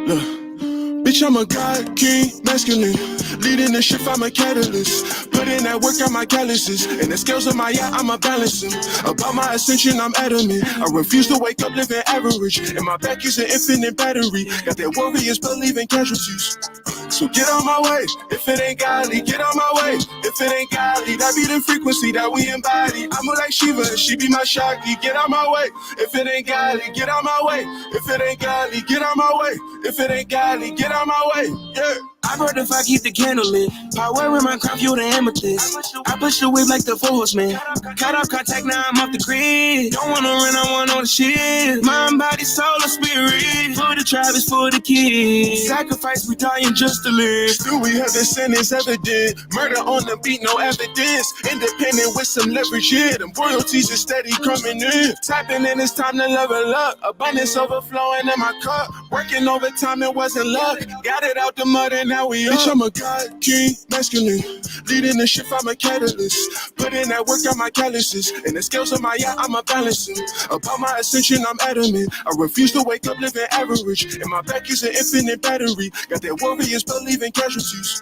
Look, bitch, I'm a god, king, masculine. Leading the shift, I'm a catalyst. Put in that work on my calluses. And the scales of my yacht, I'ma balance them. About my ascension, I'm adamant. I refuse to wake up living average. And my back is an infinite battery. Got that warriors believing casualties. So get on my way. If it ain't godly, get on my way. If it ain't godly, that be the frequency that we embody. I'm like Shiva, she be my Shakti. Get on my way. If it ain't godly, get on my way. If it ain't godly, get on my way. If it ain't godly, get on my way. Yeah. I brought the fire, keep the candle lit. Power in my crown, fuel the amethyst. I push the wave like the Four Horsemen. Cut off contact, now I'm off the grid. Don't wanna run, I want all the shit. Mind, body, soul, and spirit. For the tribe, is for the kids. Sacrifice, we dying just to live. Still we have the sin is evident. Murder on the beat, no evidence. Independent with some leverage, yeah. Them royalties is steady coming in. Tapping in, it's time to level up. Abundance overflowing in my cup. Working overtime, it wasn't luck. Got it out the mud and now we up. Bitch, I'm a god, king, masculine. Leading the shift, I'm a catalyst. Put in that work on my calluses. And the scales of my yacht, I'ma balance them. About my ascension, I'm adamant. I refuse to wake up living average. And my back is an infinite battery. Got that warriors believing casualties.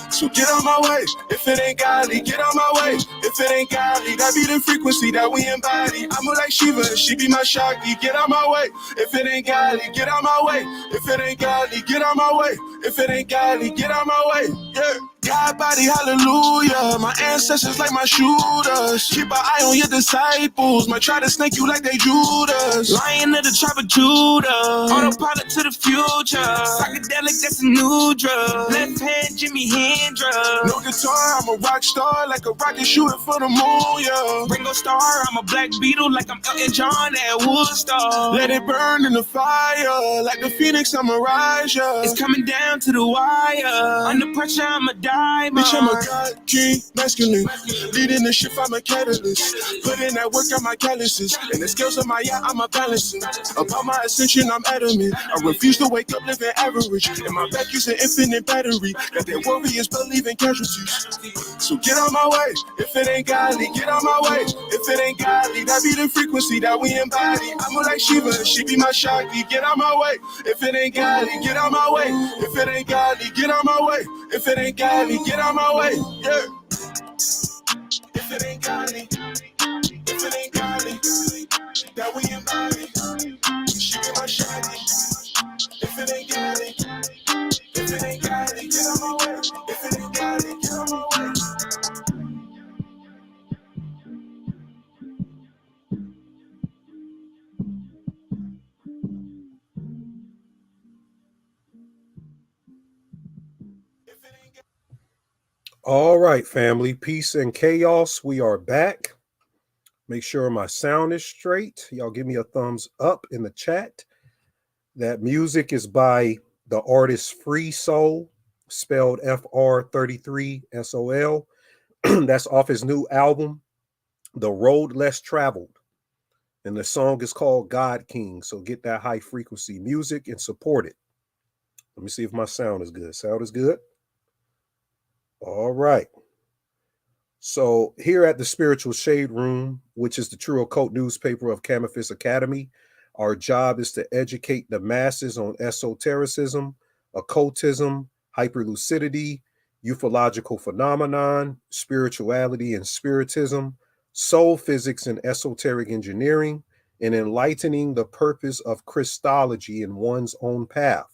So get on my way. If it ain't godly, get on my way. If it ain't godly, that be the frequency that we embody. I'm like Shiva, she be my Shakti. Get on my way. If it ain't godly, get on my way. If it ain't godly, get on my way. If it ain't godly, get on my way. Yeah. God body, hallelujah. My ancestors like my shooters. Keep an eye on your disciples. Might try to snake you like they Judas. Lion of the tribe of Judah. Autopilot to the future. Psychedelic, that's a new drug. Left hand, Jimi Hendrix. No guitar, I'm a rock star. Like a rocket shooting for the moon, yeah. Ringo Starr, I'm a black beetle. Like I'm Elton John at Woodstock. Let it burn in the fire. Like the phoenix, I'm a rise, yeah. It's coming down to the wire. Under pressure, I'm a diamond. Bitch, I'm a god, king, masculine. Leading the shift, I'm a catalyst. Put in that work on my calluses. And the scales of my yacht, I'ma balance them. About my ascension, I'm adamant. I refuse to wake up living average. And my back is an infinite battery. Got that warriors believing casualties. So get on my way. If it ain't godly, get on my way. If it ain't godly, that be the frequency that we embody. I'm like Shiva, she be my Shakti. Get on my way. If it ain't godly, get on my way. If it ain't godly, get on my way. If it ain't godly, get on my way. Yeah. If it ain't godly, if it ain't godly, that we embody. She be my Shakti. If it ain't godly, if it ain't godly, get on my way. If it ain't godly, get on my way. All right, family, peace and chaos. We are back. Make sure my sound is straight. Y'all give me a thumbs up in the chat. That music is by the artist Free Soul, spelled FR33SOL. That's off his new album, The Road Less Traveled. And the song is called God King. So get that high frequency music and support it. Let me see if my sound is good. Sound is good? All right. So here at the Spiritual Shade Room, which is the true occult newspaper of Camophis Academy, our job is to educate the masses on esotericism, occultism, hyperlucidity, ufological phenomenon, spirituality and spiritism, soul physics and esoteric engineering, and enlightening the purpose of Christology in one's own path.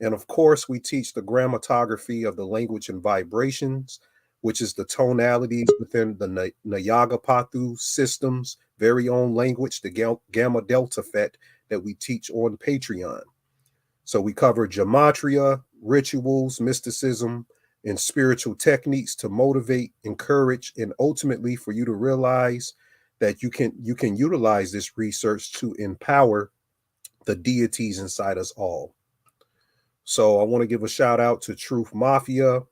And of course, we teach the grammatography of the language and vibrations, which is the tonalities within the NAGAPATHU system's very own language, the Gamma Delta FET that we teach on Patreon. So we cover gematria, rituals, mysticism, and spiritual techniques to motivate, encourage, and ultimately for you to realize that you can utilize this research to empower the deities inside us all. So I want to give a shout out to Truth Mafia.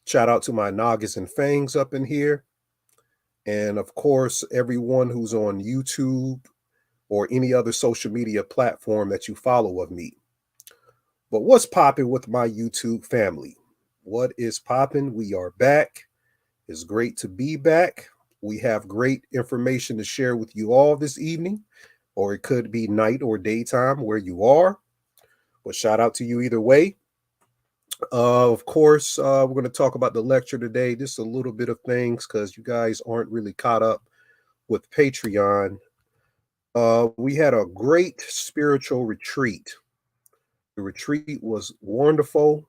Shout out to my Nagas and Fangs up in here. And of course, everyone who's on YouTube or any other social media platform that you follow of me. But what's popping with my YouTube family? What is popping? We are back. It's great to be back. We have great information to share with you all this evening, or it could be night or daytime where you are. But shout out to you either way. Of course, we're going to talk about the lecture today. Just a little bit of things because you guys aren't really caught up with Patreon. We had a great spiritual retreat. The retreat was wonderful.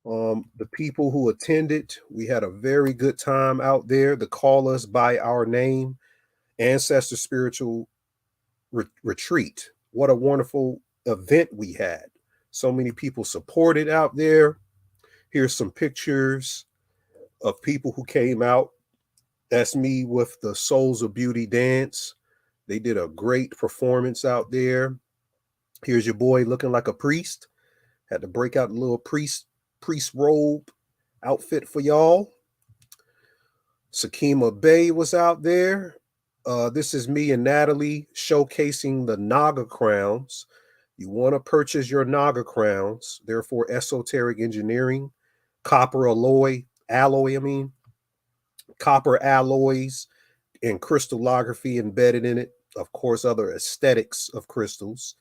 The people who attended, we had a very good time out there. The Call Us by Our Name Ancestor Spiritual Retreat. What a wonderful event we had. So many people supported out there. Here's some pictures of people who came out. That's me with the Souls of Beauty dance. They did a great performance out there. Here's your boy looking like a priest. Had to break out a little priest robe outfit for y'all. Sakima Bay was out there. This is me and Natalie showcasing the Naga crowns. You want to purchase your Naga crowns. They're for esoteric engineering, copper copper alloys and crystallography embedded in it. Of course, other aesthetics of crystals.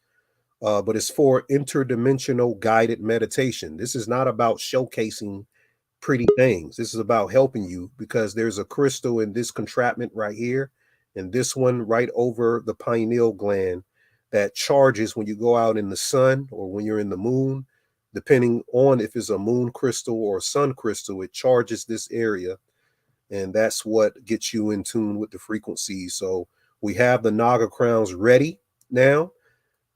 But it's for interdimensional guided meditation. This is not about showcasing pretty things. This is about helping you because there's a crystal in this contraption right here and this one right over the pineal gland that charges when you go out in the sun or when you're in the moon, depending on if it's a moon crystal or a sun crystal, it charges this area. And that's what gets you in tune with the frequencies. So we have the Naga crowns ready now.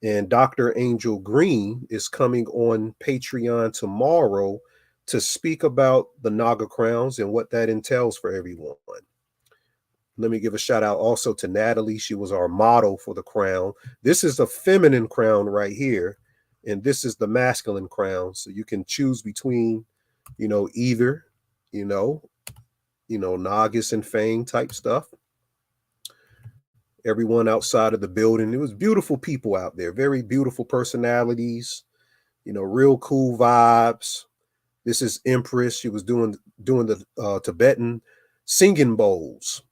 And Dr. Angel Green is coming on Patreon tomorrow to speak about the Naga crowns and what that entails for everyone. Let me give a shout out also to Natalie. She was our model for the crown. This is a feminine crown right here. And this is the masculine crown. So you can choose between, either, Nagas and Fang type stuff. Everyone outside of the building. It was beautiful people out there, very beautiful personalities, real cool vibes. This is Empress. She was doing the Tibetan singing bowls.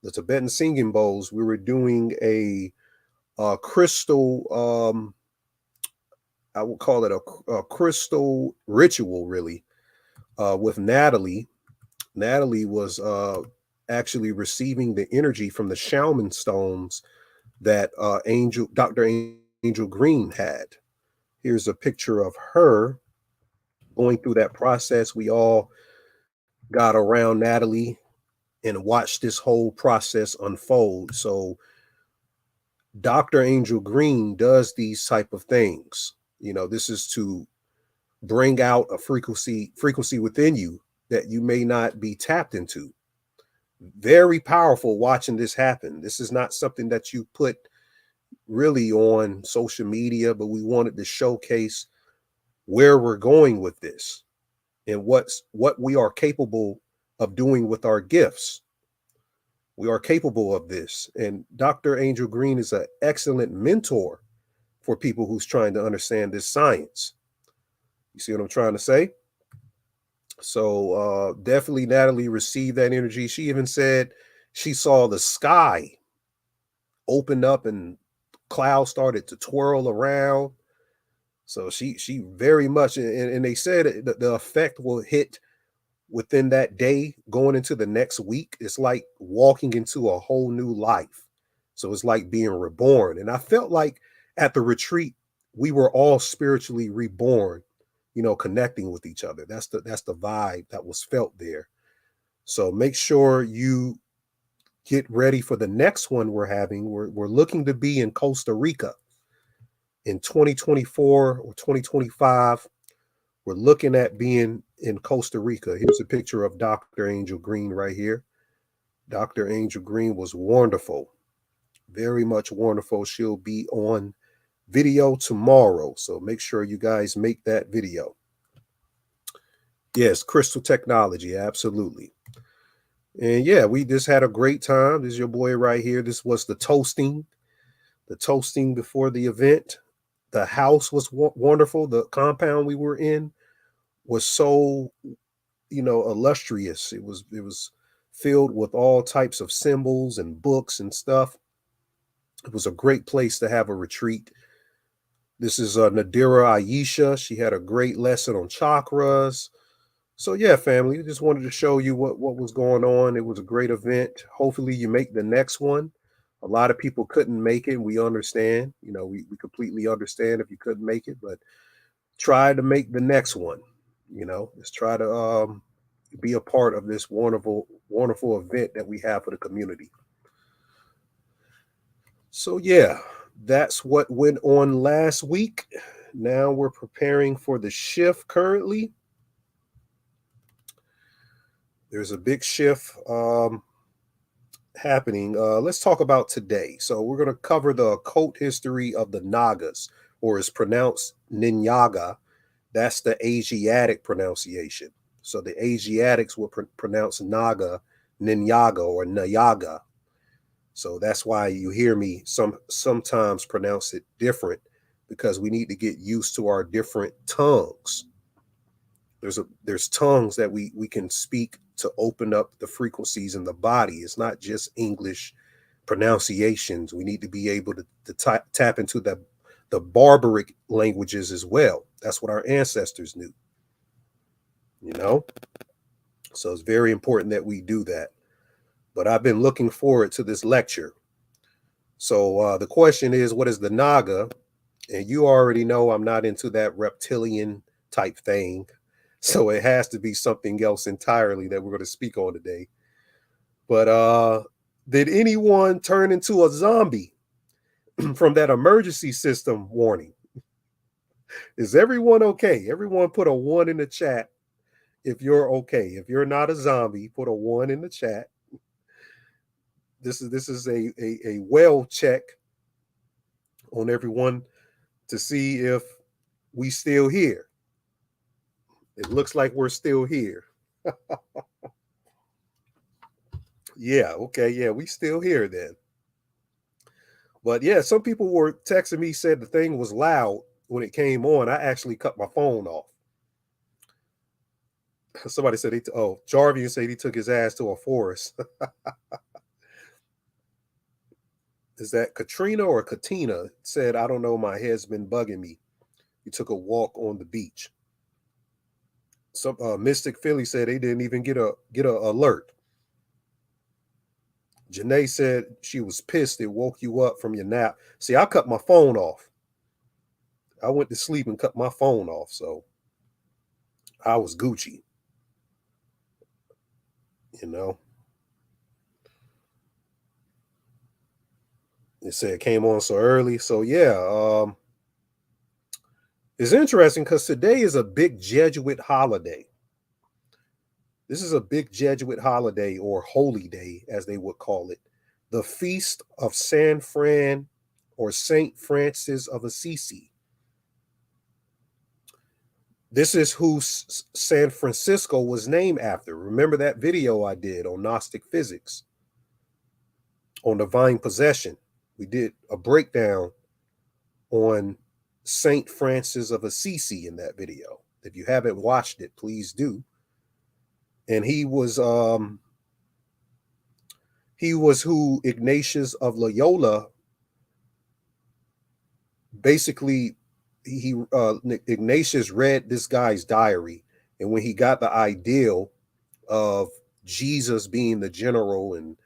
The Tibetan singing bowls. We were doing a crystal, I would call it a crystal ritual, really, with Natalie. Natalie was actually receiving the energy from the shaman stones that Dr. Angel Green had. Here's a picture of her going through that process. We all got around Natalie and watched this whole process unfold. So Dr. Angel Green does these type of things. This is to bring out a frequency within you that you may not be tapped into. Very powerful watching this happen. This is not something that you put really on social media, but we wanted to showcase where we're going with this and what we are capable of doing with our gifts. We are capable of this. And Dr. Angel Green is an excellent mentor for people who's trying to understand this science. You see what I'm trying to say? So definitely Natalie received that energy. She even said she saw the sky open up and clouds started to twirl around. So she very much, and they said that the effect will hit within that day going into the next week. It's like walking into a whole new life. So it's like being reborn. And I felt like at the retreat, we were all spiritually reborn, connecting with each other. That's the vibe that was felt there. So make sure you get ready for the next one we're having. We're looking to be in Costa Rica in 2024 or 2025. We're looking at being in Costa Rica. Here's a picture of Dr. Angel Green right here. Dr. Angel Green was wonderful, very much wonderful. She'll be on video tomorrow, so make sure you guys make that video. Yes, crystal technology, absolutely. And yeah, we just had a great time. This is your boy right here. This was the toasting before the event. The house was wonderful. The compound we were in was so, illustrious. It was filled with all types of symbols and books and stuff. It was a great place to have a retreat. This is Nadira Aisha. She had a great lesson on chakras. So yeah, family, just wanted to show you what was going on. It was a great event. Hopefully you make the next one. A lot of people couldn't make it. We understand. We completely understand if you couldn't make it, but try to make the next one. Just try to be a part of this wonderful event that we have for the community. So yeah, that's what went on last week. Now we're preparing for the shift currently. There's a big shift happening. Let's talk about today. So we're going to cover the occult history of the Nagas, or it's pronounced Ninyaga. That's the Asiatic pronunciation. So the Asiatics will pronounce Naga Ninyaga or Nayaga. So that's why you hear me sometimes pronounce it different, because we need to get used to our different tongues. There's tongues that we can speak to open up the frequencies in the body. It's not just English pronunciations. We need to be able to tap into the barbaric languages as well. That's what our ancestors knew. So it's very important that we do that. But I've been looking forward to this lecture. So the question is, what is the Naga? And you already know I'm not into that reptilian type thing. So it has to be something else entirely that we're going to speak on today. But did anyone turn into a zombie from that emergency system warning? Is everyone okay? Everyone put a 1 in the chat if you're okay. If you're not a zombie, put a 1 in the chat. This is a well check on everyone to see if we still here. It looks like we're still here. Yeah, okay, yeah, we still here then. But yeah, some people were texting me, said the thing was loud when it came on. I actually cut my phone off. Somebody said, Jarvian said he took his ass to a forest. Is that Katrina or Katina? Said, I don't know, my head's been bugging me. He took a walk on the beach. Some Mystic Philly said they didn't even get a alert. Janae said she was pissed it woke you up from your nap. See, I cut my phone off. I went to sleep and cut my phone off, so I was Gucci. It said it came on so early. So yeah, it's interesting because today is a big Jesuit holiday. This is a big Jesuit holiday, or holy day, as they would call it. The Feast of San Fran, or Saint Francis of Assisi. This is who San Francisco was named after. Remember that video I did on Gnostic physics, on divine possession? We did a breakdown on Saint Francis of Assisi in that video. If you haven't watched it, please do. And he was who Ignatius of Loyola, basically, Ignatius read this guy's diary, and when he got the ideal of Jesus being the general and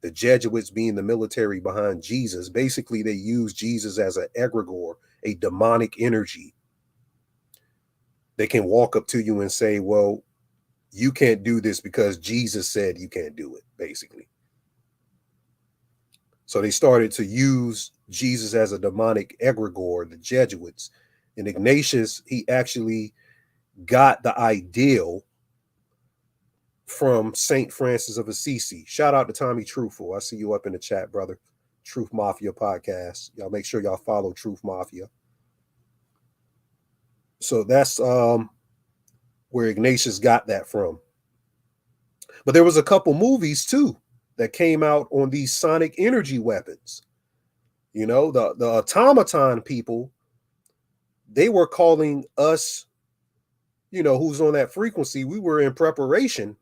the Jesuits being the military behind Jesus, basically they used Jesus as an egregore, a demonic energy. They can walk up to you and say, well, you can't do this because Jesus said you can't do it, basically. So they started to use Jesus as a demonic egregore, the Jesuits. And Ignatius, he actually got the ideal from St. Francis of Assisi. Shout out to Tommy Truthful. I see you up in the chat, brother. Truth Mafia podcast. Y'all make sure y'all follow Truth Mafia. So that's where Ignatius got that from. But there was a couple movies too that came out on these sonic energy weapons. The automaton people, they were calling us, who's on that frequency. We were in preparation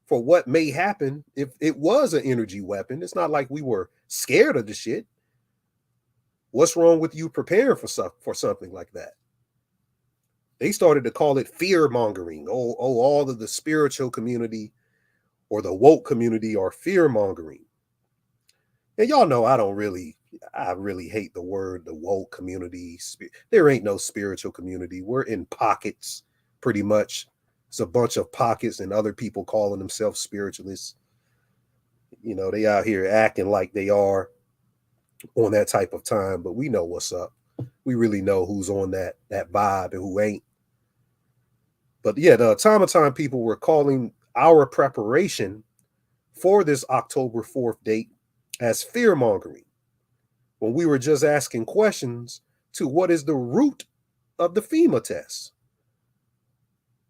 for what may happen if it was an energy weapon. It's not like we were scared of the shit. What's wrong with you preparing for something like that? They started to call it fear mongering. Oh, all of the spiritual community or the woke community are fear mongering. And y'all know I really hate the word the woke community. There ain't no spiritual community. We're in pockets, pretty much. It's a bunch of pockets and other people calling themselves spiritualists. You know, they out here acting like they are on that type of time, but we know what's up. We really know who's on that vibe and who ain't. But yeah, the automaton people were calling our preparation for this October 4th date as fear mongering, when we were just asking questions to what is the root of the FEMA test.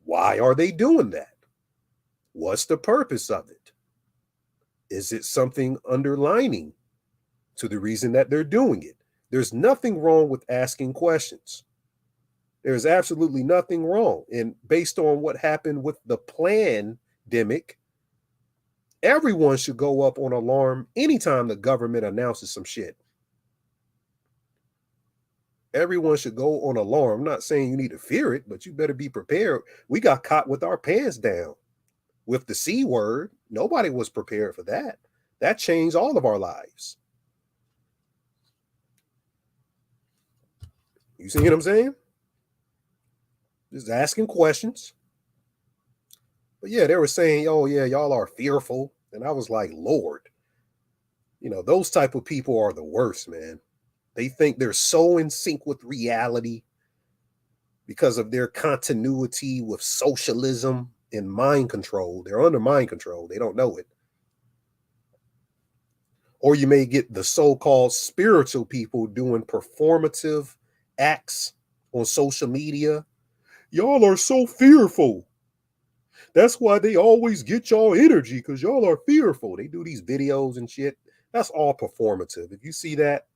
Why are they doing that? What's the purpose of it? Is it something underlining to the reason that they're doing it? There's nothing wrong with asking questions. There's absolutely nothing wrong. And based on what happened with the pandemic, everyone should go up on alarm anytime the government announces some shit. Everyone should go on alarm. I'm not saying you need to fear it, but you better be prepared. We got caught with our pants down with the C word. Nobody was prepared for that. That changed all of our lives. You see what I'm saying? Just asking questions. But yeah, they were saying, oh yeah, y'all are fearful. And I was like, Lord, you know, those type of people are the worst, man. They think they're so in sync with reality because of their continuity with socialism and mind control. They're under mind control. They don't know it. Or you may get the so-called spiritual people doing performative acts on social media. Y'all are so fearful. That's why they always get y'all energy, because y'all are fearful. They do these videos and shit. That's all performative. If you see that,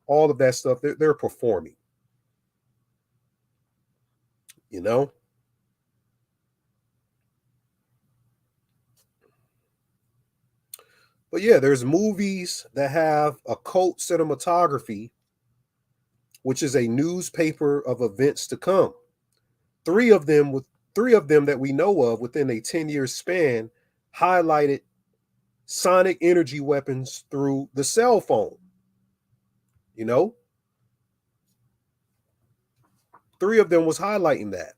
all of that stuff, they're performing. You know? But yeah, there's movies that have occult cinematography, which is a newspaper of events to come. Three of them that we know of within a 10-year span highlighted sonic energy weapons through the cell phone. You know? 3 of them was highlighting that.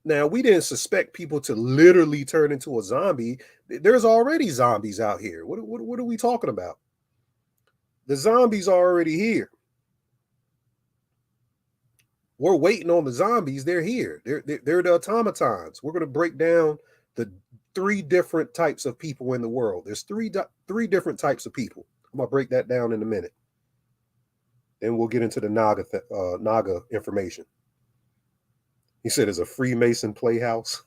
Now, we didn't suspect people to literally turn into a zombie. There's already zombies out here. What are we talking about? The zombies are already here. We're waiting on the zombies. They're here. They're the automatons. We're going to break down the 3 different types of people in the world. There's three different types of people. I'm going to break that down in a minute. Then we'll get into the Naga information. He said it's a Freemason playhouse.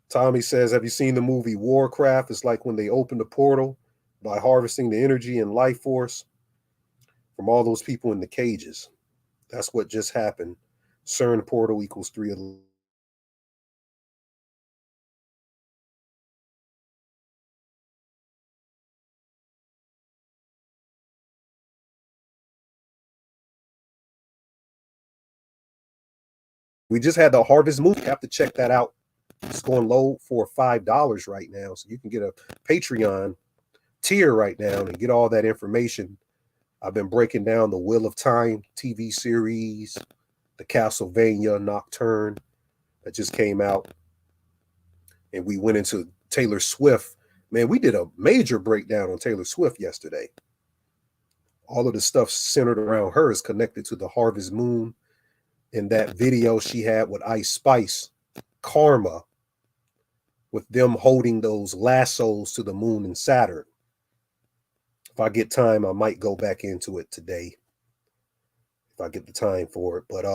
Tommy says, have you seen the movie Warcraft? It's like when they open the portal by harvesting the energy and life force from all those people in the cages. That's what just happened. CERN portal equals 3. We just had the Harvest movie. You have to check that out. It's going low for $5 right now. So you can get a Patreon tier right now and get all that information. I've been breaking down the Wheel of Time TV series, the Castlevania Nocturne that just came out. And we went into Taylor Swift. Man, we did a major breakdown on Taylor Swift yesterday. All of the stuff centered around her is connected to the Harvest Moon. In that video she had with Ice Spice, Karma, with them holding those lassos to the moon and Saturn. If I get time, I might go back into it today. If I get the time for it. But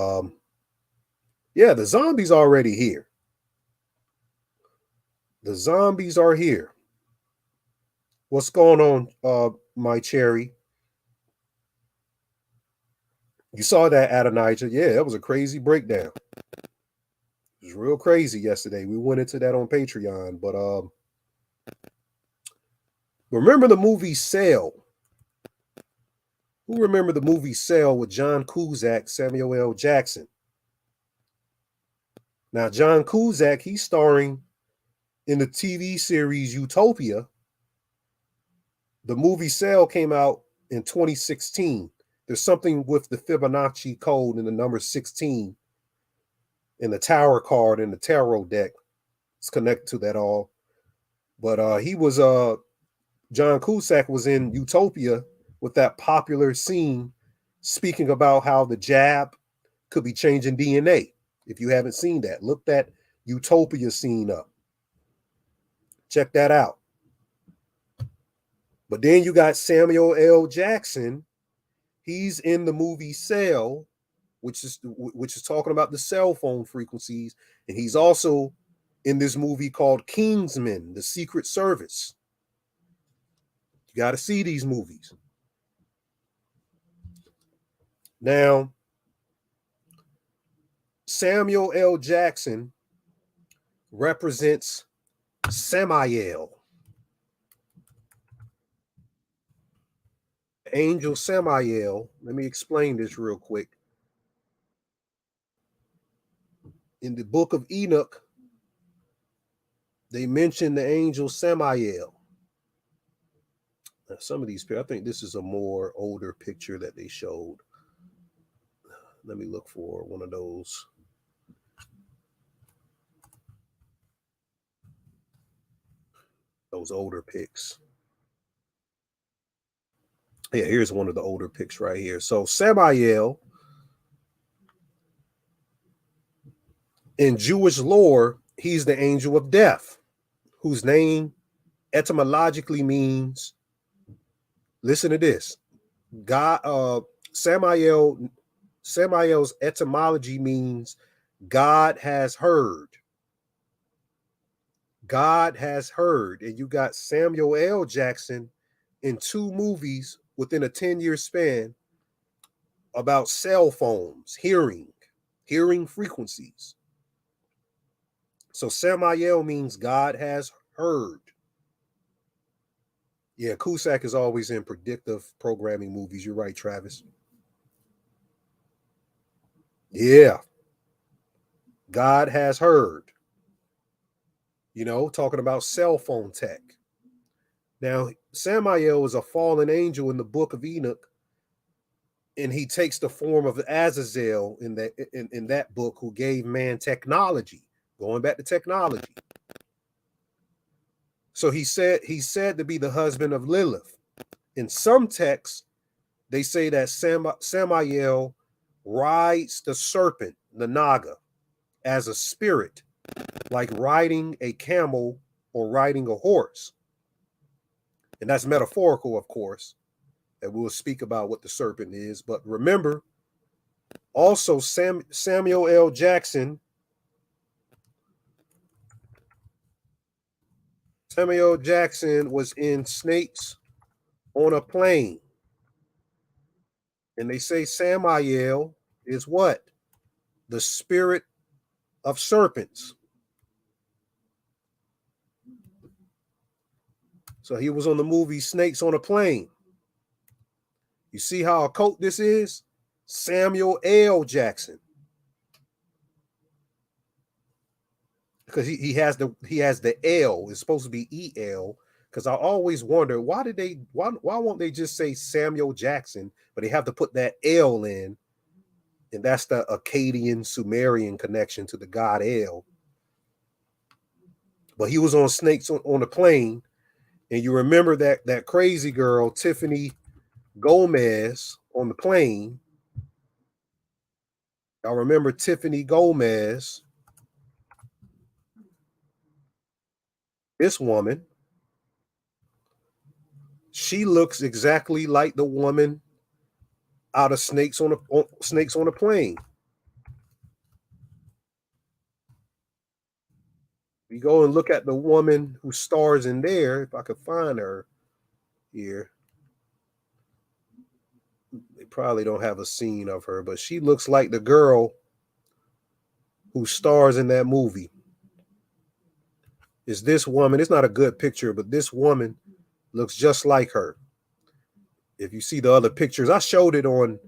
yeah, the zombies are already here. The zombies are here. What's going on, my cherry? You saw that, Adonijah. Yeah, that was a crazy breakdown. It was real crazy yesterday. We went into that on Patreon. But remember the movie Sail? Who remember the movie Cell with John Cusack, Samuel L. Jackson? Now, John Cusack, he's starring in the TV series Utopia. The movie Cell came out in 2016. There's something with the Fibonacci code and the number 16 in the tower card in the tarot deck. It's connected to that all. But he was John Cusack was in Utopia with that popular scene speaking about how the jab could be changing DNA. If you haven't seen that, look that Utopia scene up. Check that out. But then you got Samuel L. Jackson. He's in the movie Cell, which is talking about the cell phone frequencies, and he's also in this movie called Kingsman: The Secret Service. You got to see these movies. Now, Samuel L. Jackson represents Samael. Angel Samael. Let me explain this real quick. In the book of Enoch, they mention the angel Samael. Now, some of these, I think this is a more older picture that they showed. Let me look for one of those. Those older pics. Yeah, here's one of the older pics right here. So Samael, in Jewish lore, he's the angel of death, whose name etymologically means, listen to this, God. Samael's etymology means God has heard. God has heard. And you got Samuel L. Jackson in 2 movies within a 10-year span about cell phones, hearing frequencies. So Samael means God has heard. Yeah, Cusack is always in predictive programming movies. You're right, Travis. Yeah. God has heard. You know, talking about cell phone tech. Now, Samael is a fallen angel in the book of Enoch, and he takes the form of Azazel in that book, who gave man technology, going back to technology. So he's said to be the husband of Lilith. In some texts, they say that Samael rides the serpent, the Naga, as a spirit, like riding a camel or riding a horse. And that's metaphorical, of course, and we'll speak about what the serpent is. But remember, also Samuel L. Jackson, was in Snakes on a Plane. And they say Samael is what? The spirit of serpents. So he was on the movie Snakes on a Plane. You see how occult this is? Samuel L. Jackson. Because he has the L. It's supposed to be EL. Because I always wonder, why won't they just say Samuel Jackson, but they have to put that L in, and that's the Akkadian Sumerian connection to the god El. But he was on Snakes on a Plane, and you remember that crazy girl Tiffany Gomez on the plane. Y'all remember Tiffany Gomez? This woman, she looks exactly like the woman out of Snakes on a Plane. We go and look at the woman who stars in there, if I could find her here. They probably don't have a scene of her, but she looks like the girl who stars in that movie. Is this woman? It's not a good picture, but this woman looks just like her. If you see the other pictures, I showed it on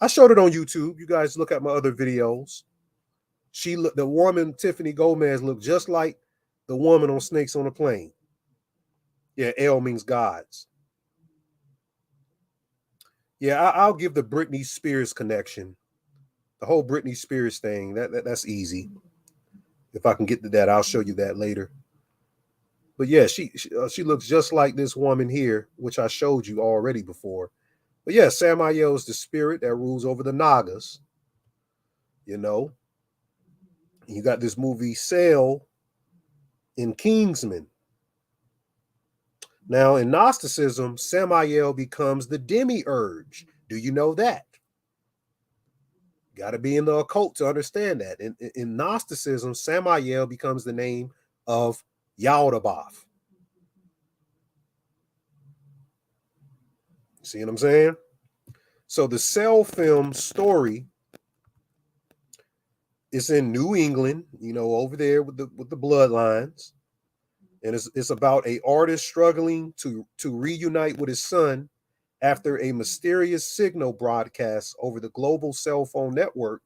YouTube. You guys look at my other videos. The woman, Tiffany Gomez, looked just like the woman on Snakes on a Plane. Yeah, L means gods. Yeah, I'll give the Britney Spears connection. The whole Britney Spears thing, that's easy. If I can get to that, I'll show you that later. But yeah, she looks just like this woman here, which I showed you already before. But yeah, Samael is the spirit that rules over the Nagas. You know, you got this movie Sail in Kingsman. Now, in Gnosticism, Samael becomes the demiurge. Do you know that? Got to be in the occult to understand that. In Gnosticism, Samael becomes the name of Yaldabaoth. See what I'm saying? So the Cell film story is in New England, you know, over there with the bloodlines. And it's about an artist struggling to reunite with his son after a mysterious signal broadcast over the global cell phone network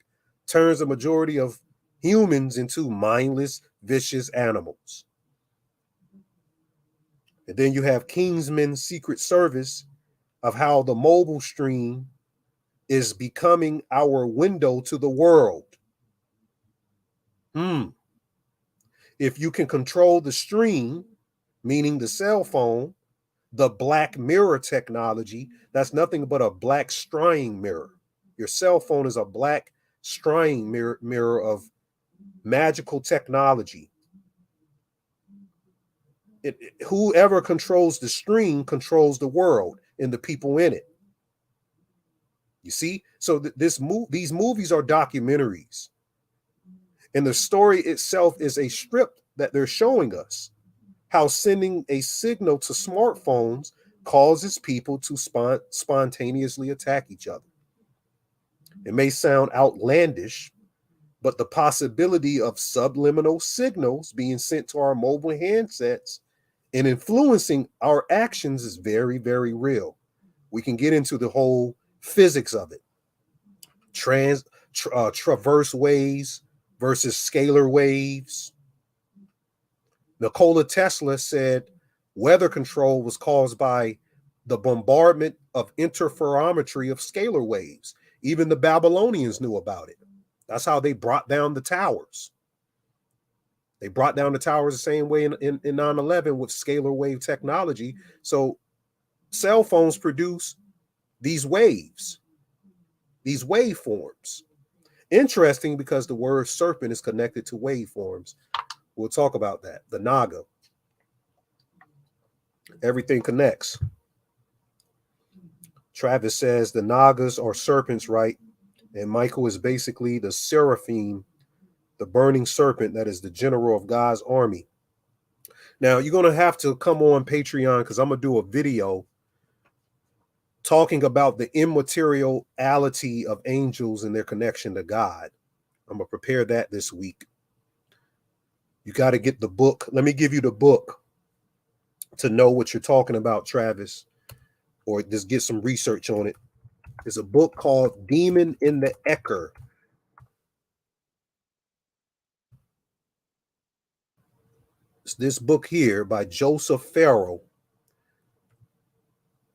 turns a majority of humans into mindless, vicious animals. And then you have Kingsman's Secret Service of how the mobile stream is becoming our window to the world. If you can control the stream, meaning the cell phone, the black mirror technology, that's nothing but a black scrying mirror. Your cell phone is a black scrying mirror of magical technology. Whoever controls the stream controls the world and the people in it. You see? So these movies are documentaries. And the story itself is a strip that they're showing us. How sending a signal to smartphones causes people to spontaneously attack each other. It may sound outlandish, but the possibility of subliminal signals being sent to our mobile handsets and influencing our actions is very, very real. We can get into the whole physics of it. Traverse waves versus scalar waves. Nikola Tesla said weather control was caused by the bombardment of interferometry of scalar waves. Even the Babylonians knew about it. That's how they brought down the towers. They brought down the towers the same way in 9/11 with scalar wave technology. So cell phones produce these waves, these waveforms. Interesting because the word serpent is connected to waveforms. We'll talk about that. The Naga. Everything connects. Travis says the Nagas are serpents, right? And Michael is basically the seraphim, the burning serpent that is the general of God's army. Now, you're going to have to come on Patreon because I'm going to do a video talking about the immateriality of angels and their connection to God. I'm going to prepare that this week. You got to get the book. Let me give you the book to know what you're talking about, Travis, or just get some research on it. There's a book called Demon in the Ecker. It's this book here by Joseph Farrell.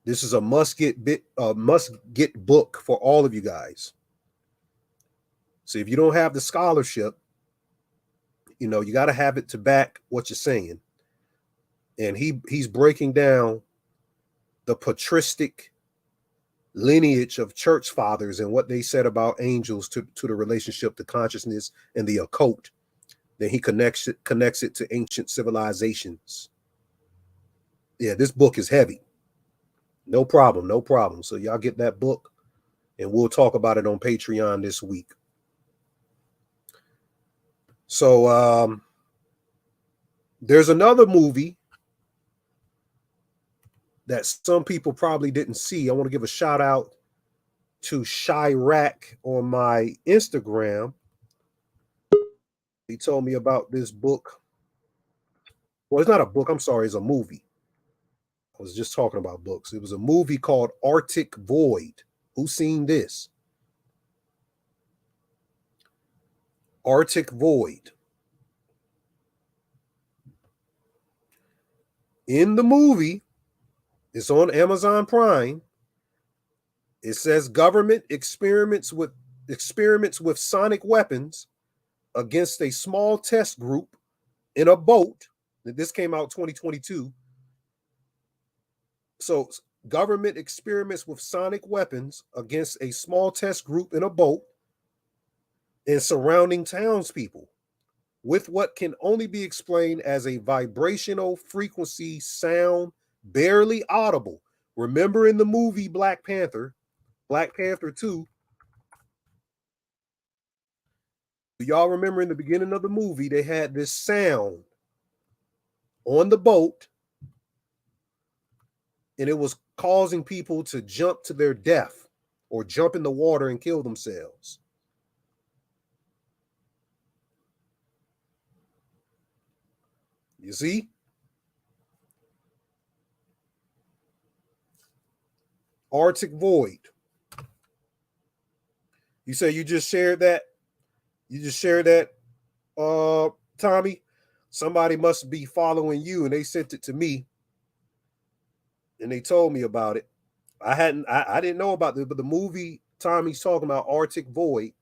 This is a must get book for all of you guys. So if you don't have the scholarship, you know, you got to have it to back what you're saying. And he's breaking down the patristic lineage of church fathers and what they said about angels to the relationship to consciousness and the occult. Then he connects it to ancient civilizations. Yeah, this book is heavy. No problem, no problem. So y'all get that book and we'll talk about it on Patreon this week. So there's another movie that some people probably didn't see. I want to give a shout out to Chirac on my Instagram. He told me about this book. Well, it's not a book. I'm sorry. It's a movie. I was just talking about books. It was a movie called Arctic Void. Who's seen this? Arctic Void. In the movie, it's on Amazon Prime. It says government experiments with sonic weapons against a small test group in a boat. This came out 2022. So government experiments with sonic weapons against a small test group in a boat and surrounding townspeople with what can only be explained as a vibrational frequency sound barely audible. Remember in the movie Black Panther 2, do y'all remember in the beginning of the movie, they had this sound on the boat and it was causing people to jump to their death or jump in the water and kill themselves. You see? Arctic Void. You say you just shared that? You just shared that, Tommy? Somebody must be following you and they sent it to me and they told me about it. I didn't know about it, but the movie Tommy's talking about, Arctic Void.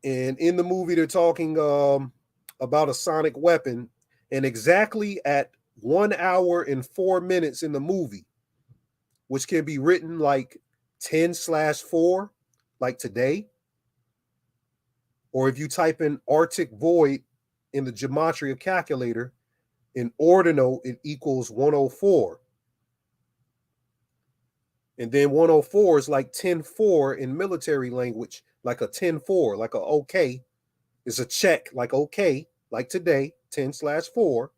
And in the movie, they're talking about a sonic weapon. And exactly at 1 hour and 4 minutes in the movie, which can be written like 10/4, like today. Or if you type in Arctic Void in the gematria calculator, in ordinal, it equals 104. And then 104 is like 10-4 in military language, like a 10-4, like a okay. It's a check, like okay, like today, 10/4.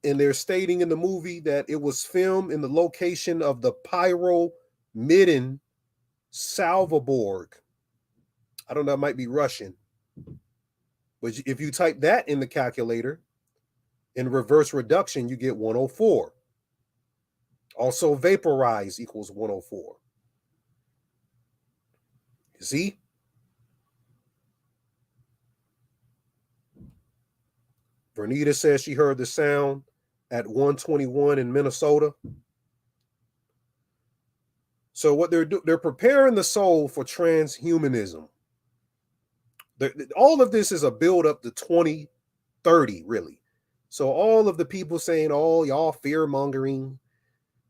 And they're stating in the movie that it was filmed in the location of the Pyro Midden Salvaborg. I don't know, it might be Russian. But if you type that in the calculator, in reverse reduction, you get 104. Also, vaporize equals 104. You see? Vernita says she heard the sound at 121 in Minnesota. So what they're preparing the soul for transhumanism. All of this is a build up to 2030, really. So all of the people saying, "Oh, y'all fear mongering,"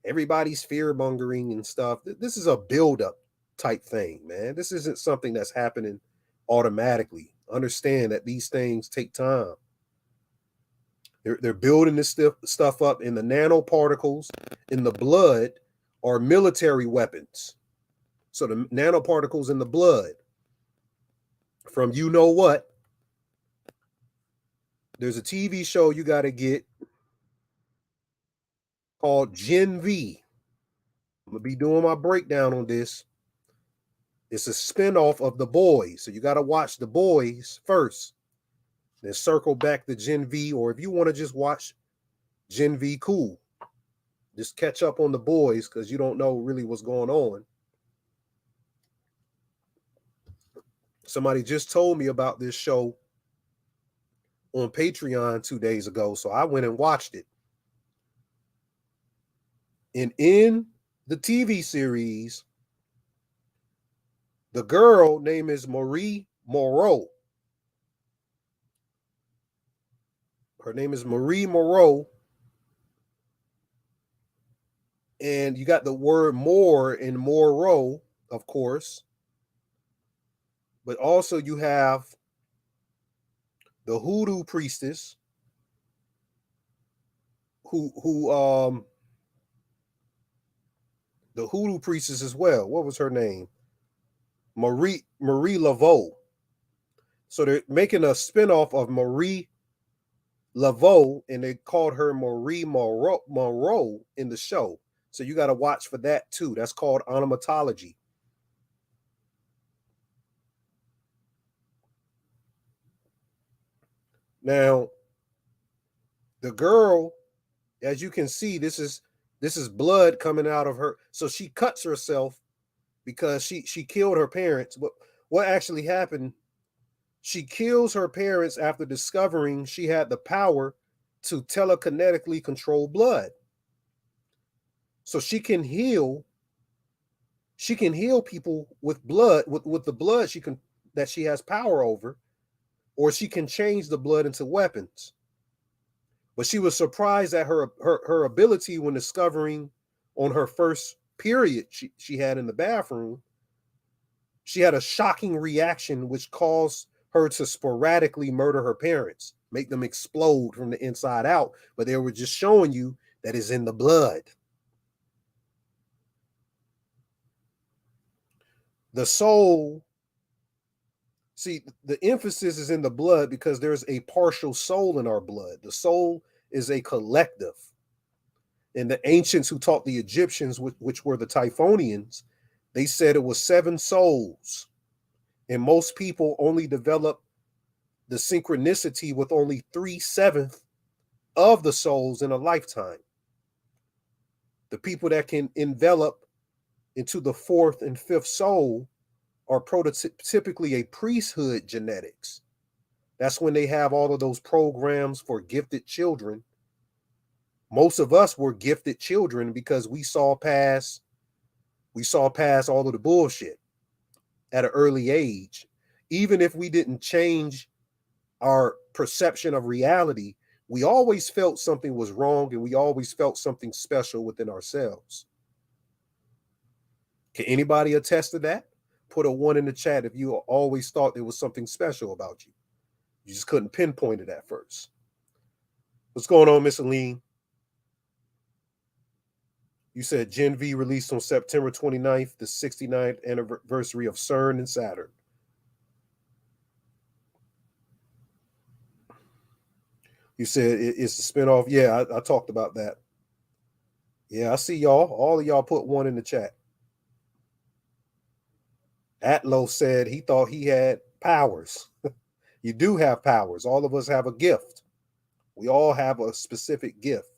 everybody's fear mongering and stuff. This is a build up type thing, man. This isn't something that's happening automatically. Understand that these things take time. They're building this stuff up, in the nanoparticles in the blood are military weapons. So the nanoparticles in the blood from you know what, there's a TV show you got to get called GenV. I'm going to be doing my breakdown on this. It's a spinoff of The Boys. So you got to watch The Boys first, then circle back to GenV. Or if you want to just watch GenV, cool. Just catch up on The Boys because you don't know really what's going on. Somebody just told me about this show on Patreon 2 days ago, so I went and watched it. And in the TV series, the girl name is Marie Moreau. Her name is Marie Moreau. And you got the word more in Moreau, of course. But also you have the hoodoo priestess who the hoodoo priestess as well. What was her name? Marie Laveau. So they're making a spinoff of Marie Laveau, and they called her Marie Moreau in the show. So you got to watch for that too. That's called onomatology. Now, The girl, as you can see, this is blood coming out of her. So she cuts herself because she killed her parents. But what actually happened, she kills her parents after discovering she had the power to telekinetically control blood. So she can heal people with blood, with the blood that she has power over, or she can change the blood into weapons. But she was surprised at her ability when discovering on her first period she had in the bathroom. She had a shocking reaction which caused her to sporadically murder her parents, make them explode from the inside out. But they were just showing you that it's in the blood. The soul, see, the emphasis is in the blood because there's a partial soul in our blood. The soul is a collective. And the ancients who taught the Egyptians, which were the Typhonians, they said it was 7 souls. And most people only develop the synchronicity with only 3/7 of the souls in a lifetime. The people that can envelop into the 4th and 5th soul are prototypically a priesthood genetics. That's when they have all of those programs for gifted children. Most of us were gifted children because we saw past all of the bullshit at an early age. Even if we didn't change our perception of reality, we always felt something was wrong and we always felt something special within ourselves. Can anybody attest to that? Put a 1 in the chat if you always thought there was something special about you. You just couldn't pinpoint it at first. What's going on, Miss Aline? You said GenV released on September 29th, the 69th anniversary of CERN and Saturn. You said it's a spinoff. Yeah, I talked about that. Yeah, I see y'all. All of y'all put 1 in the chat. Atlo said he thought he had powers. You do have powers. All of us have a gift. We all have a specific gift.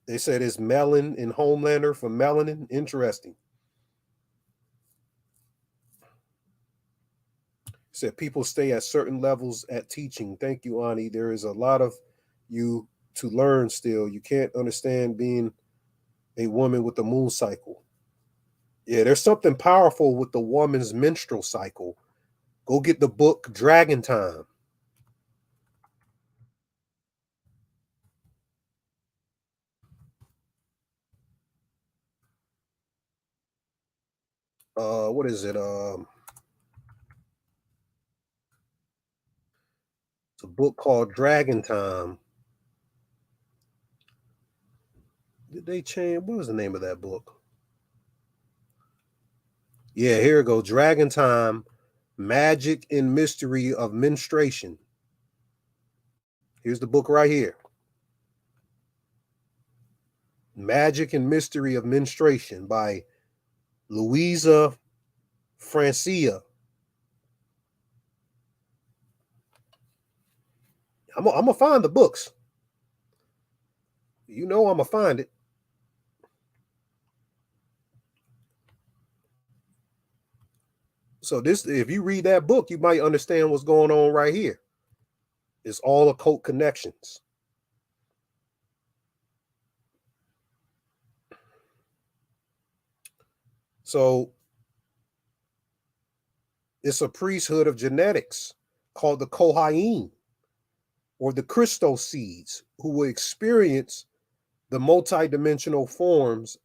They said it's Melon in Homelander for melanin. Interesting. Said people stay at certain levels at teaching. Thank you, Ani. There is a lot of you to learn still. You can't understand being a woman with the moon cycle. Yeah, there's something powerful with the woman's menstrual cycle. Go get the book Dragon Time. What is it? It's a book called Dragon Time. Did they change? What was the name of that book? Yeah, here it goes. Dragon Time, Magic and Mystery of Menstruation. Here's the book right here. Magic and Mystery of Menstruation by Louisa Francia. I'm gonna find the books. You know I'm gonna find it. So this, if you read that book, you might understand what's going on right here. It's all occult connections. So it's a priesthood of genetics called the Kohaim or the Christo seeds who will experience the multidimensional forms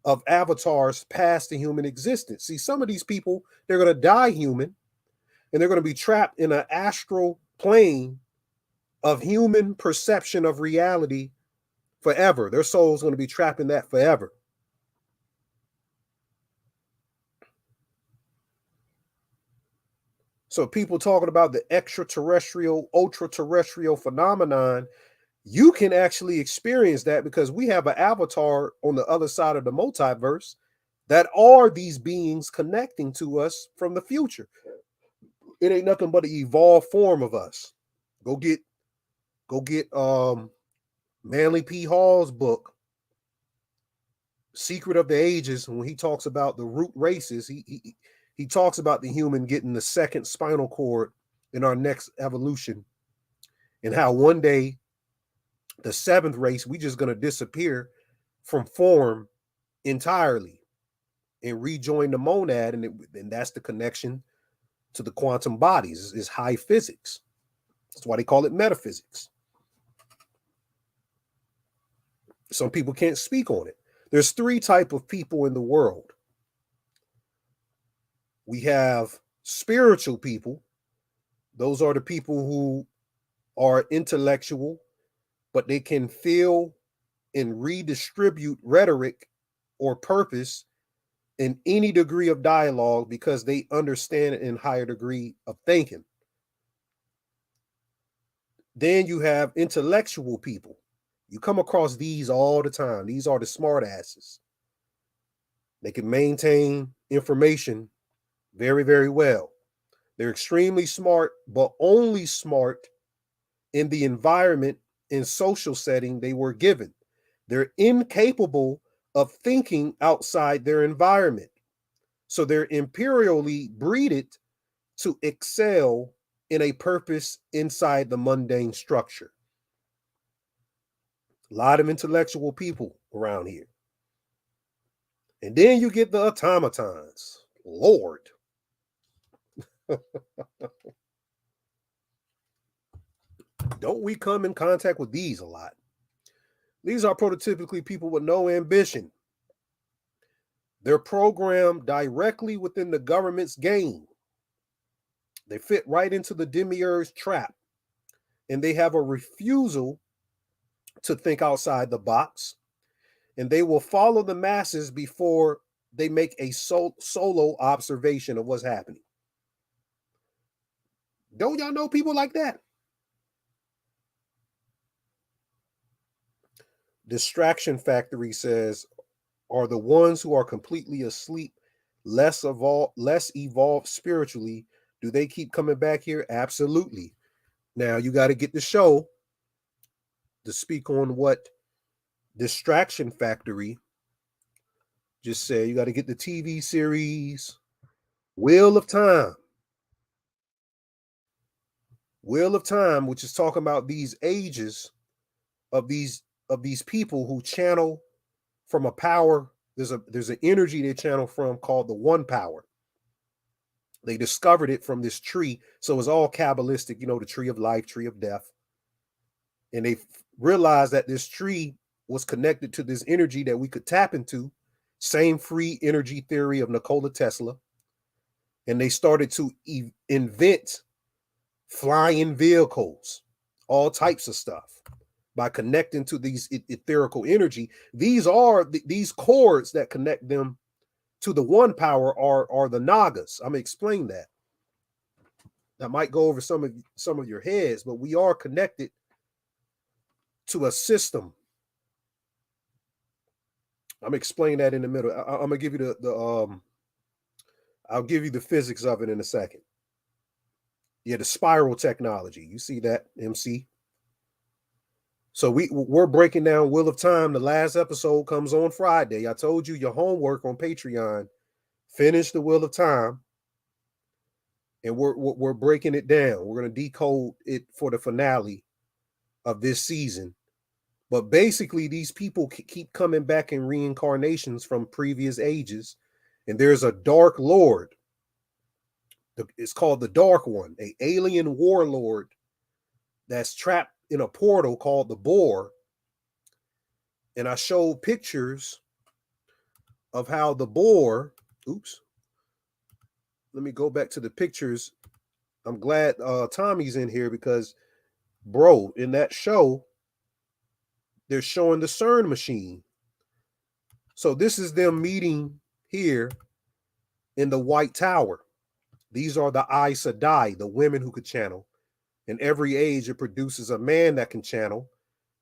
of avatars past the human existence. See, some of these people, they're going to die human and they're going to be trapped in an astral plane of human perception of reality forever. Their soul's going to be trapped in that forever. So people talking about the extraterrestrial, ultra-terrestrial phenomenon, you can actually experience that because we have an avatar on the other side of the multiverse that are these beings connecting to us from the future. It ain't nothing but an evolved form of us. Go get Manly P. Hall's book, Secret of the Ages. When he talks about the root races, he talks about the human getting the second spinal cord in our next evolution, and how one day the seventh race, we just going to disappear from form entirely and rejoin the monad, and that's the connection to the quantum bodies, is high physics. That's why they call it metaphysics. Some people can't speak on it. There's three types of people in the world. We have spiritual people. Those are the people who are intellectual, but they can feel and redistribute rhetoric or purpose in any degree of dialogue because they understand it in higher degree of thinking. Then you have intellectual people. You come across these all the time. These are the smart asses. They can maintain information very, very well. They're extremely smart, but only smart in the environment and social setting they were given. They're incapable of thinking outside their environment. So they're imperially breeded to excel in a purpose inside the mundane structure. A lot of intellectual people around here. And then you get the automatons. Lord. Don't we come in contact with these a lot? These are prototypically people with no ambition. They're programmed directly within the government's game. They fit right into the demiurge's trap, and they have a refusal to think outside the box, and they will follow the masses before they make a solo observation of what's happening. Don't y'all know people like that? Distraction Factory says, are the ones who are completely asleep, less evolved spiritually, do they keep coming back here? Absolutely. Now you got to get the show to speak on what Distraction Factory just said. You got to get the TV series Wheel of Time. Wheel of Time, which is talking about these ages of these people who channel from a power. There's an energy they channel from called the one power. They discovered it from this tree. So it's all Kabbalistic, the tree of life, tree of death. And they realized that this tree was connected to this energy that we could tap into. Same free energy theory of Nikola Tesla. And they started to invent flying vehicles, all types of stuff, by connecting to these etherical energy. These are these cords that connect them to the one power are the Nagas. I'm gonna explain that. That might go over some of your heads, but we are connected to a system. I'm gonna explain that in the middle. I'm gonna give you I'll give you the physics of it in a second. Yeah, the spiral technology. You see that, MC? So we're breaking down Wheel of Time. The last episode comes on Friday. I told you your homework on Patreon. Finish the Wheel of Time, and we're breaking it down. We're going to decode it for the finale of this season. But basically, these people keep coming back in reincarnations from previous ages, and there's a Dark Lord. It's called the Dark One, an alien warlord that's trapped in a portal called the Boar. And I showed pictures of how the Boar, let me go back to the pictures. I'm glad Tommy's in here because, bro, in that show, they're showing the CERN machine. So this is them meeting here in the White Tower. These are the Aes Sedai, the women who could channel. In every age, it produces a man that can channel.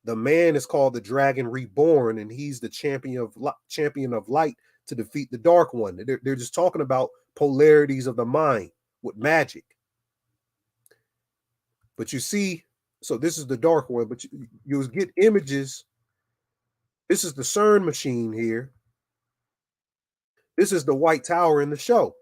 The man is called the Dragon Reborn, and he's the champion of light to defeat the Dark One. They're just talking about polarities of the mind with magic. But you see, so this is the dark one, but you'll get images. This is the CERN machine here. This is the White Tower in the show.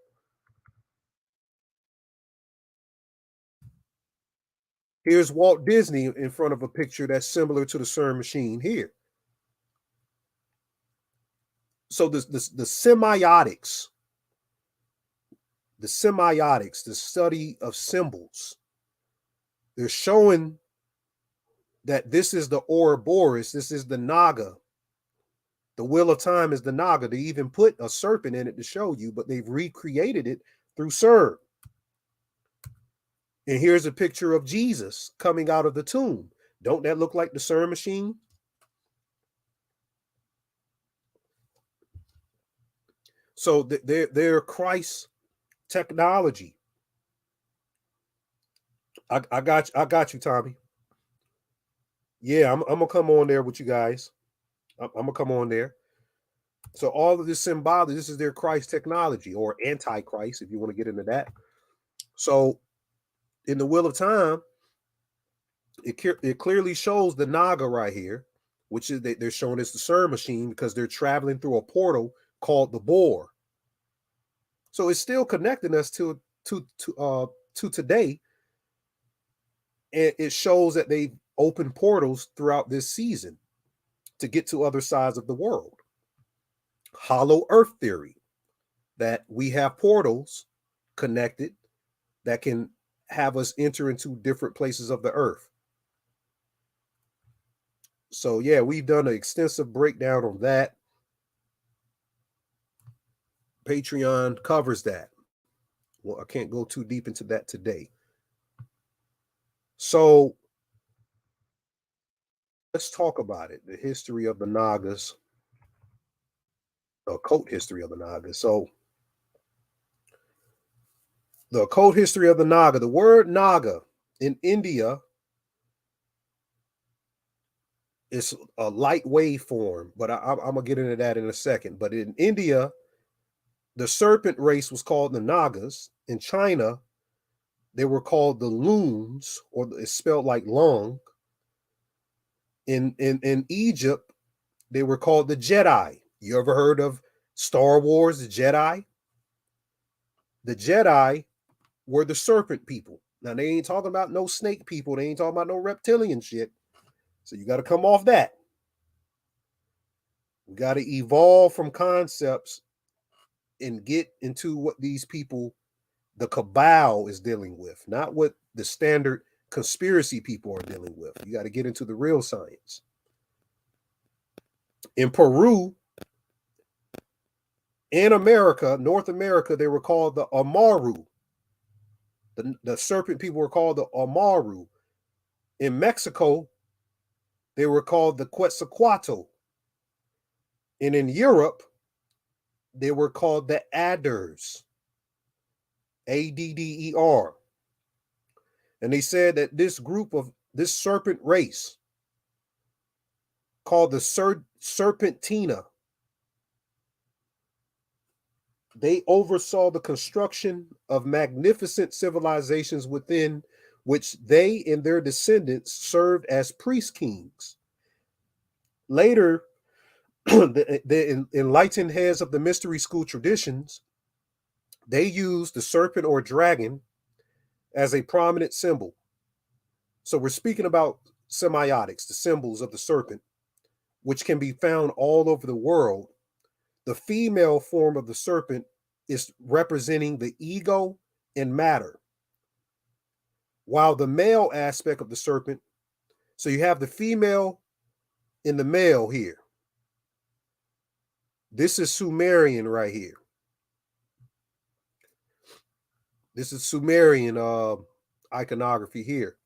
Here's Walt Disney in front of a picture that's similar to the CERN machine here. So the semiotics, the study of symbols, they're showing that this is the Ouroboros, this is the Naga. The Wheel of Time is the Naga. They even put a serpent in it to show you, but they've recreated it through CERN. And here's a picture of Jesus coming out of the tomb. Don't that look like the CERN machine? So they're Christ technology. I got you, Tommy. Yeah, I'm gonna come on there with you guys. I'm gonna come on there. So all of this symbology, this is their Christ technology, or antichrist, if you want to get into that. So in the Wheel of Time, it clearly shows the Naga right here, which is they're showing it's the CERN machine because they're traveling through a portal called the Boar. So it's still connecting us to today, and it shows that they've opened portals throughout this season to get to other sides of the world. Hollow Earth theory, that we have portals connected that can have us enter into different places of the earth. So yeah, we've done an extensive breakdown on that. Patreon covers that. Well, I can't go too deep into that today. So let's talk about it. The history of the Nagas, the occult history of the Nagas. So the occult history of the Naga, the word Naga in India is a light wave form, but I'm gonna get into that in a second. But in India, the serpent race was called the Nagas. In China, they were called the Loons, or it's spelled like long. In Egypt, they were called the Jedi. You ever heard of Star Wars, the Jedi? The Jedi were the serpent people. Now, they ain't talking about no snake people. They ain't talking about no reptilian shit. So you got to come off that. We got to evolve from concepts and get into what these people, the cabal, is dealing with, not what the standard conspiracy people are dealing with. You got to get into the real science. In Peru, in America, North America, they were called the Amaru. The serpent people were called the Amaru. In Mexico, they were called the Quetzalcoatl. And in Europe, they were called the Adders. Adder. And they said that this group of this serpent race, called the Serpentina, they oversaw the construction of magnificent civilizations within which they and their descendants served as priest kings. Later, the enlightened heads of the mystery school traditions, they used the serpent or dragon as a prominent symbol. So we're speaking about semiotics, the symbols of the serpent, which can be found all over the world. The female form of the serpent is representing the ego and matter, while the male aspect of the serpent, so you have the female and the male here. This is Sumerian right here. This is Sumerian iconography here.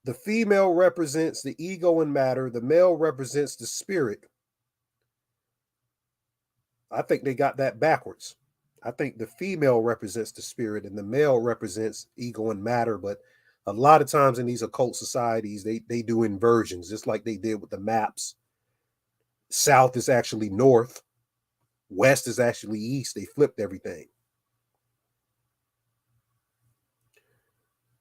The female represents the ego and matter. The male represents the spirit. I think they got that backwards. I think the female represents the spirit and the male represents ego and matter. But a lot of times in these occult societies, they do inversions, just like they did with the maps. South is actually north. West is actually east. They flipped everything.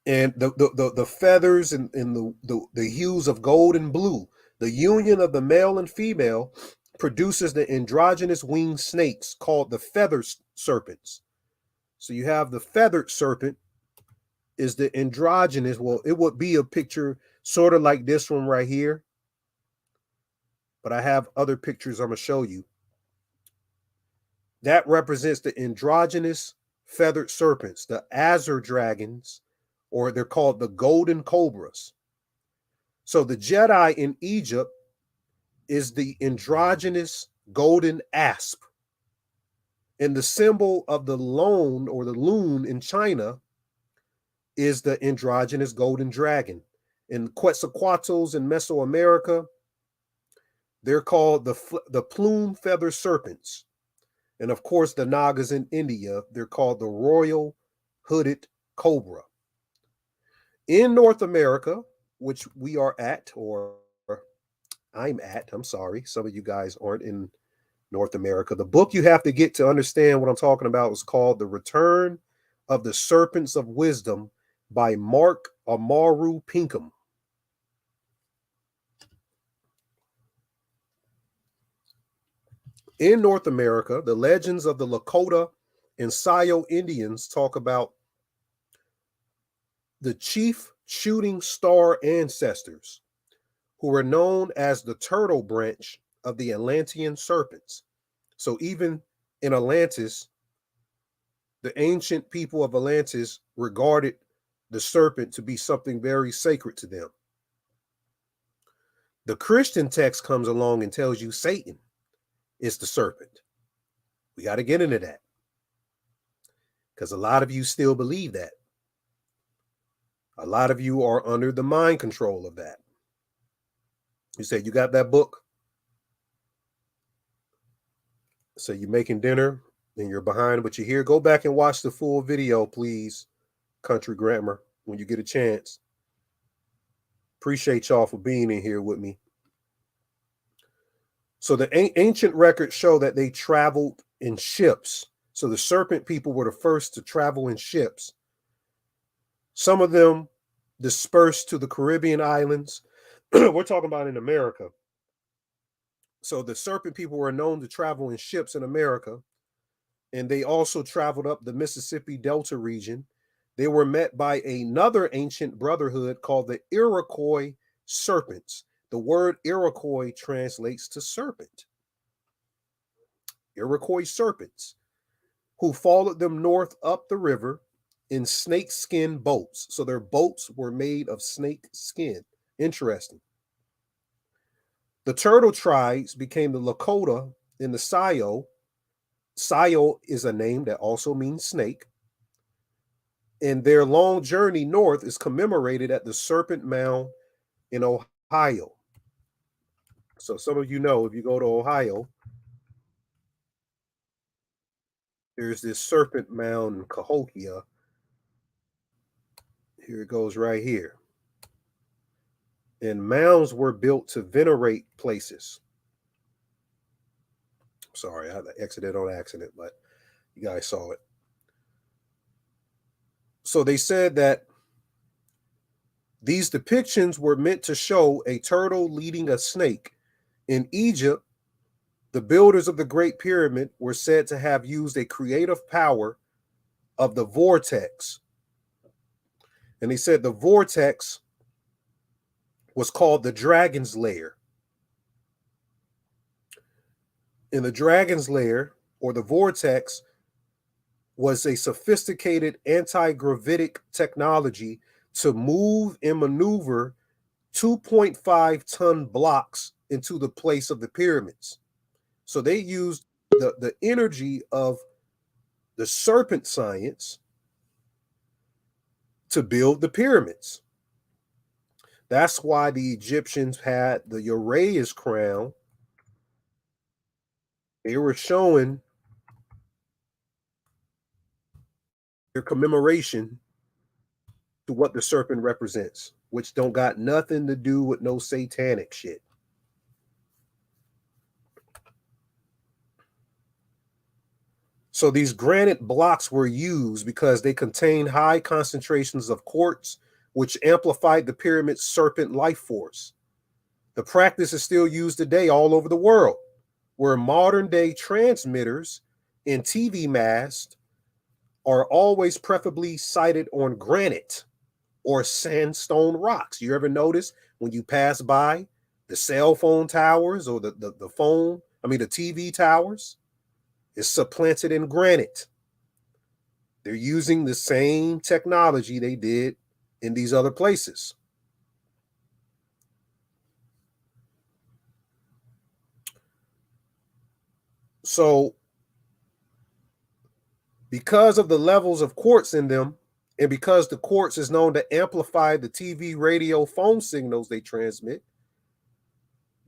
And the feathers and the hues of gold and blue, the union of the male and female produces the androgynous winged snakes called the feather serpents. So you have the feathered serpent is the androgynous. Well, it would be a picture sort of like this one right here, but I have other pictures I'm going to show you. That represents the androgynous feathered serpents, the azure dragons, or they're called the golden cobras. So the Jedi in Egypt is the androgynous golden asp. And the symbol of the loon or the loon in China is the androgynous golden dragon. In Quetzalcoatlus in Mesoamerica, they're called the plume feather serpents. And of course, the Nagas in India, they're called the royal hooded cobra. In North America, which we are at, or I'm sorry, some of you guys aren't in North America. The book you have to get to understand what I'm talking about is called The Return of the Serpents of Wisdom by Mark Amaru Pinkham. In North America, the legends of the Lakota and Sayo Indians talk about the chief shooting star ancestors, who were known as the turtle branch of the Atlantean serpents. So even in Atlantis, the ancient people of Atlantis regarded the serpent to be something very sacred to them. The Christian text comes along and tells you Satan is the serpent. We got to get into that, because a lot of you still believe that. A lot of you are under the mind control of that. You said you got that book? So you're making dinner and you're behind what you hear. Go back and watch the full video, please, Country Grammar, when you get a chance. Appreciate y'all for being in here with me. So the ancient records show that they traveled in ships. So the serpent people were the first to travel in ships. Some of them dispersed to the Caribbean islands. We're talking about in America. So the serpent people were known to travel in ships in America. And they also traveled up the Mississippi Delta region. They were met by another ancient brotherhood called the Iroquois serpents. The word Iroquois translates to serpent. Iroquois serpents, who followed them north up the river in snake skin boats. So their boats were made of snake skin. Interesting. The turtle tribes became the Lakota and the Sayo. Sayo is a name that also means snake. And their long journey north is commemorated at the Serpent Mound in Ohio. So some of you know, if you go to Ohio, there's this Serpent Mound in Cahokia. Here it goes right here. And mounds were built to venerate places. Sorry, I exited on accident, but you guys saw it. So they said that these depictions were meant to show a turtle leading a snake. In Egypt, the builders of the Great Pyramid were said to have used a creative power of the vortex. And they said the vortex was called the dragon's lair. And the dragon's lair, or the vortex, was a sophisticated anti-gravitic technology to move and maneuver 2.5-ton blocks into the place of the pyramids. So they used the energy of the serpent science to build the pyramids. That's why the Egyptians had the Uraeus crown. They were showing their commemoration to what the serpent represents, which don't got nothing to do with no satanic shit. So these granite blocks were used because they contain high concentrations of quartz, which amplified the pyramid's serpent life force. The practice is still used today all over the world, where modern day transmitters and TV masts are always preferably sited on granite or sandstone rocks. You ever notice when you pass by the cell phone towers or the TV towers? It's supplanted in granite. They're using the same technology they did in these other places. So, because of the levels of quartz in them, and because the quartz is known to amplify the TV, radio, phone signals they transmit,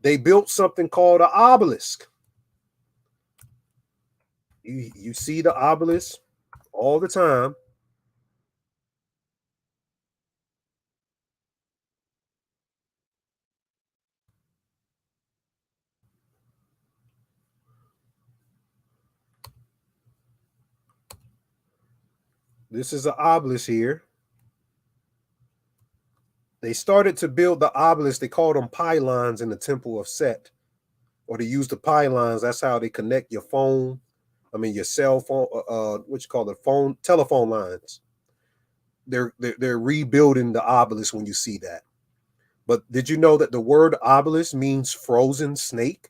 they built something called an obelisk. You see the obelisk all the time. This is an obelisk here. They started to build the obelisk. They called them pylons in the temple of Set, or they use the pylons. That's how they connect your phone. Your cell phone. What you call it? Telephone lines. They're rebuilding the obelisk when you see that. But did you know that the word obelisk means frozen snake?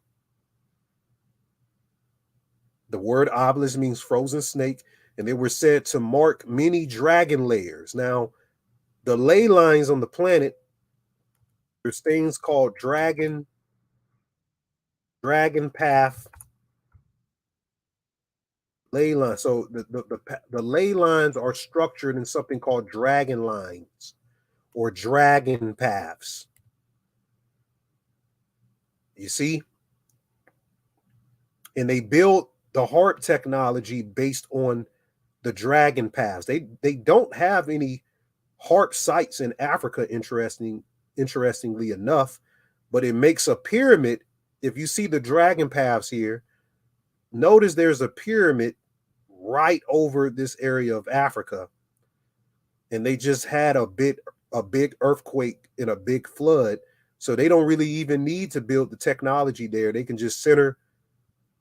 The word obelisk means frozen snake, and they were said to mark many dragon layers. Now, the ley lines on the planet, there's things called dragon path ley lines. So the ley lines are structured in something called dragon lines or dragon paths. You see? And they built the HARP technology based on the dragon paths. They don't have any HARP sites in Africa, interestingly enough, but it makes a pyramid. If you see the dragon paths here, notice there's a pyramid right over this area of Africa. And they just had a big earthquake and a big flood. So they don't really even need to build the technology there. They can just center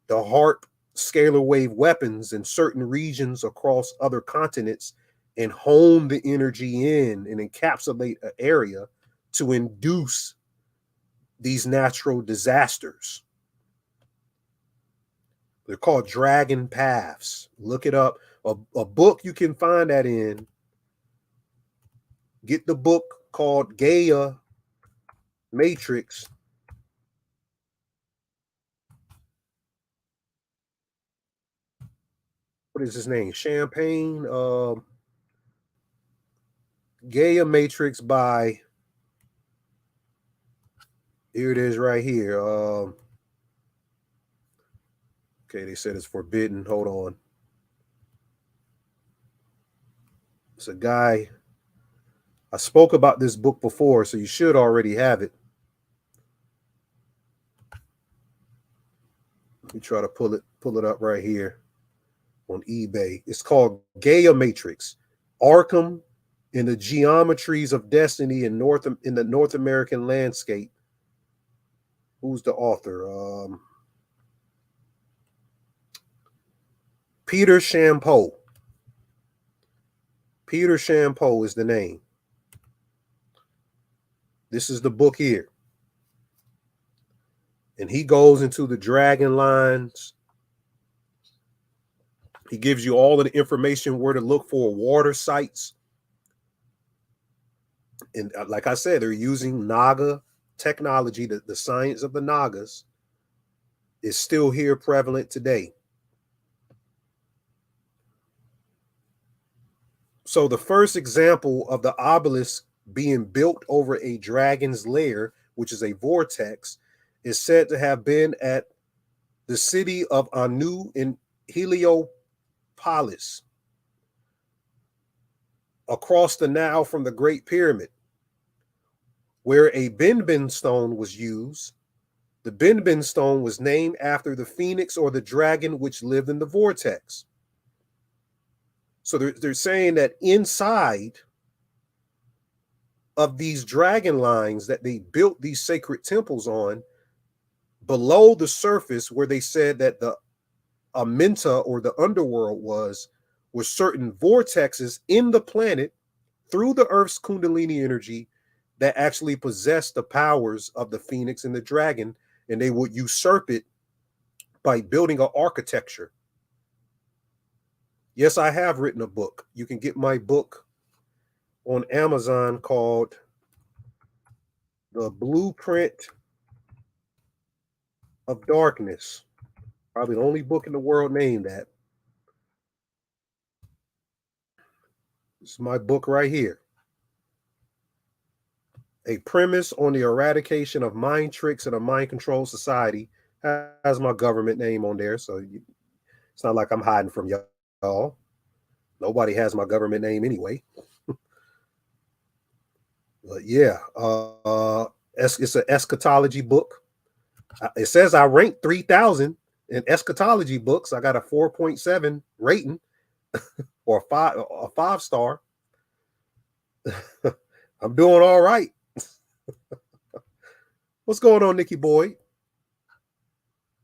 the HARP scalar wave weapons in certain regions across other continents and hone the energy in and encapsulate an area to induce these natural disasters. They're called dragon paths. Look it up. A book you can find that in. Get the book called Gaia Matrix. What is his name? Champagne. Gaia Matrix by. Here it is right here. Okay, they said it's forbidden. Hold on. It's a guy. I spoke about this book before, so you should already have it. Let me try to pull it up right here on eBay. It's called Gaia Matrix, Arkham in the Geometries of Destiny in the North American Landscape. Who's the author? Peter Champeau. Peter Champeau is the name. This is the book here. And he goes into the dragon lines. He gives you all of the information where to look for water sites. And like I said, they're using Naga technology. The science of the Nagas is still here prevalent today. So the first example of the obelisk being built over a dragon's lair, which is a vortex, is said to have been at the city of Anu in Heliopolis, across the Nile from the Great Pyramid, where a Benben stone was used. The Benben stone was named after the phoenix or the dragon which lived in the vortex. So they're saying that inside of these dragon lines that they built these sacred temples on, below the surface where they said that the Amenta or the underworld was certain vortexes in the planet through the Earth's Kundalini energy that actually possess the powers of the phoenix and the dragon, and they would usurp it by building an architecture. Yes, I have written a book. You can get my book on Amazon called The Blueprint of Darkness. Probably the only book in the world named that. It's my book right here. A Premise on the Eradication of Mind Tricks in a Mind Controlled Society. Has my government name on there, so it's not like I'm hiding from y'all. Nobody has my government name anyway. But yeah, it's an eschatology book. It says I ranked 3,000 in eschatology books. I got a 4.7 rating or a 5-star. I'm doing all right. What's going on, Nikki Boyd?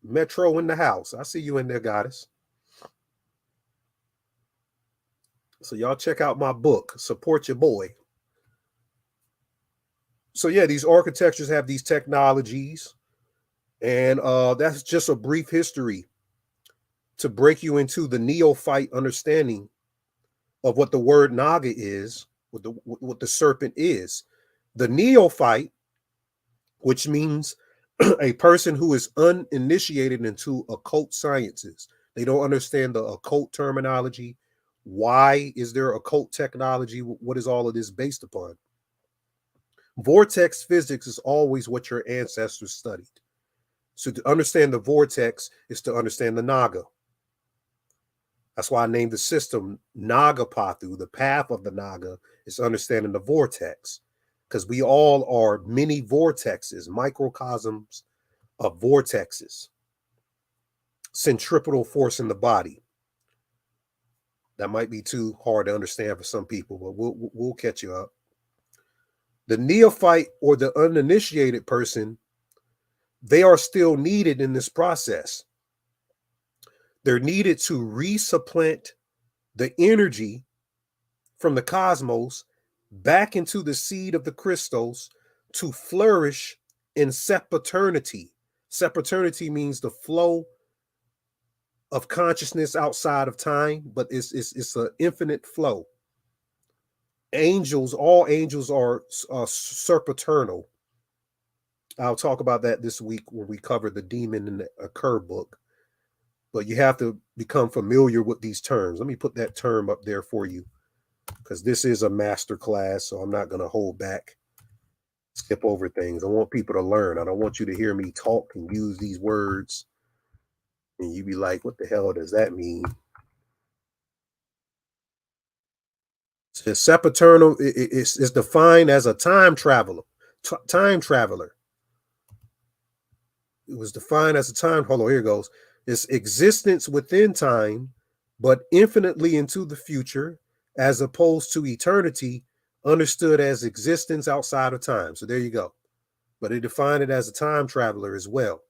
Metro in the house. I see you in there, goddess. So y'all check out my book. Support your boy. So yeah, these architectures have these technologies, and that's just a brief history to break you into the neophyte understanding of what the word Naga is, what the serpent is. The neophyte, which means a person who is uninitiated into occult sciences. They don't understand the occult terminology. Why is there occult technology? What is all of this based upon? Vortex physics is always what your ancestors studied. So to understand the vortex is to understand the Naga. That's why I named the system Nagapathu. The path of the Naga is understanding the vortex, because we all are mini vortexes, microcosms of vortexes, centripetal force in the body. That might be too hard to understand for some people, but we'll catch you up. The neophyte or the uninitiated person, they are still needed in this process. They're needed to resupplant the energy from the cosmos back into the seed of the crystals to flourish in sepaternity. Sepaternity means the flow of consciousness outside of time, but it's an infinite flow. Angels, all angels are serpaternal. I'll talk about that this week when we cover the demon in the Occur book. But you have to become familiar with these terms. Let me put that term up there for you, because this is a master class, so I'm not going to hold back, skip over things. I want people to learn. I don't want you to hear me talk and use these words and you be like, what the hell does that mean? So sepaternal is defined as a time traveler. Time traveler. It was defined as a time. Hold on, here it goes. It's existence within time, but infinitely into the future, as opposed to eternity, understood as existence outside of time. So there you go. But they define it as a time traveler as well.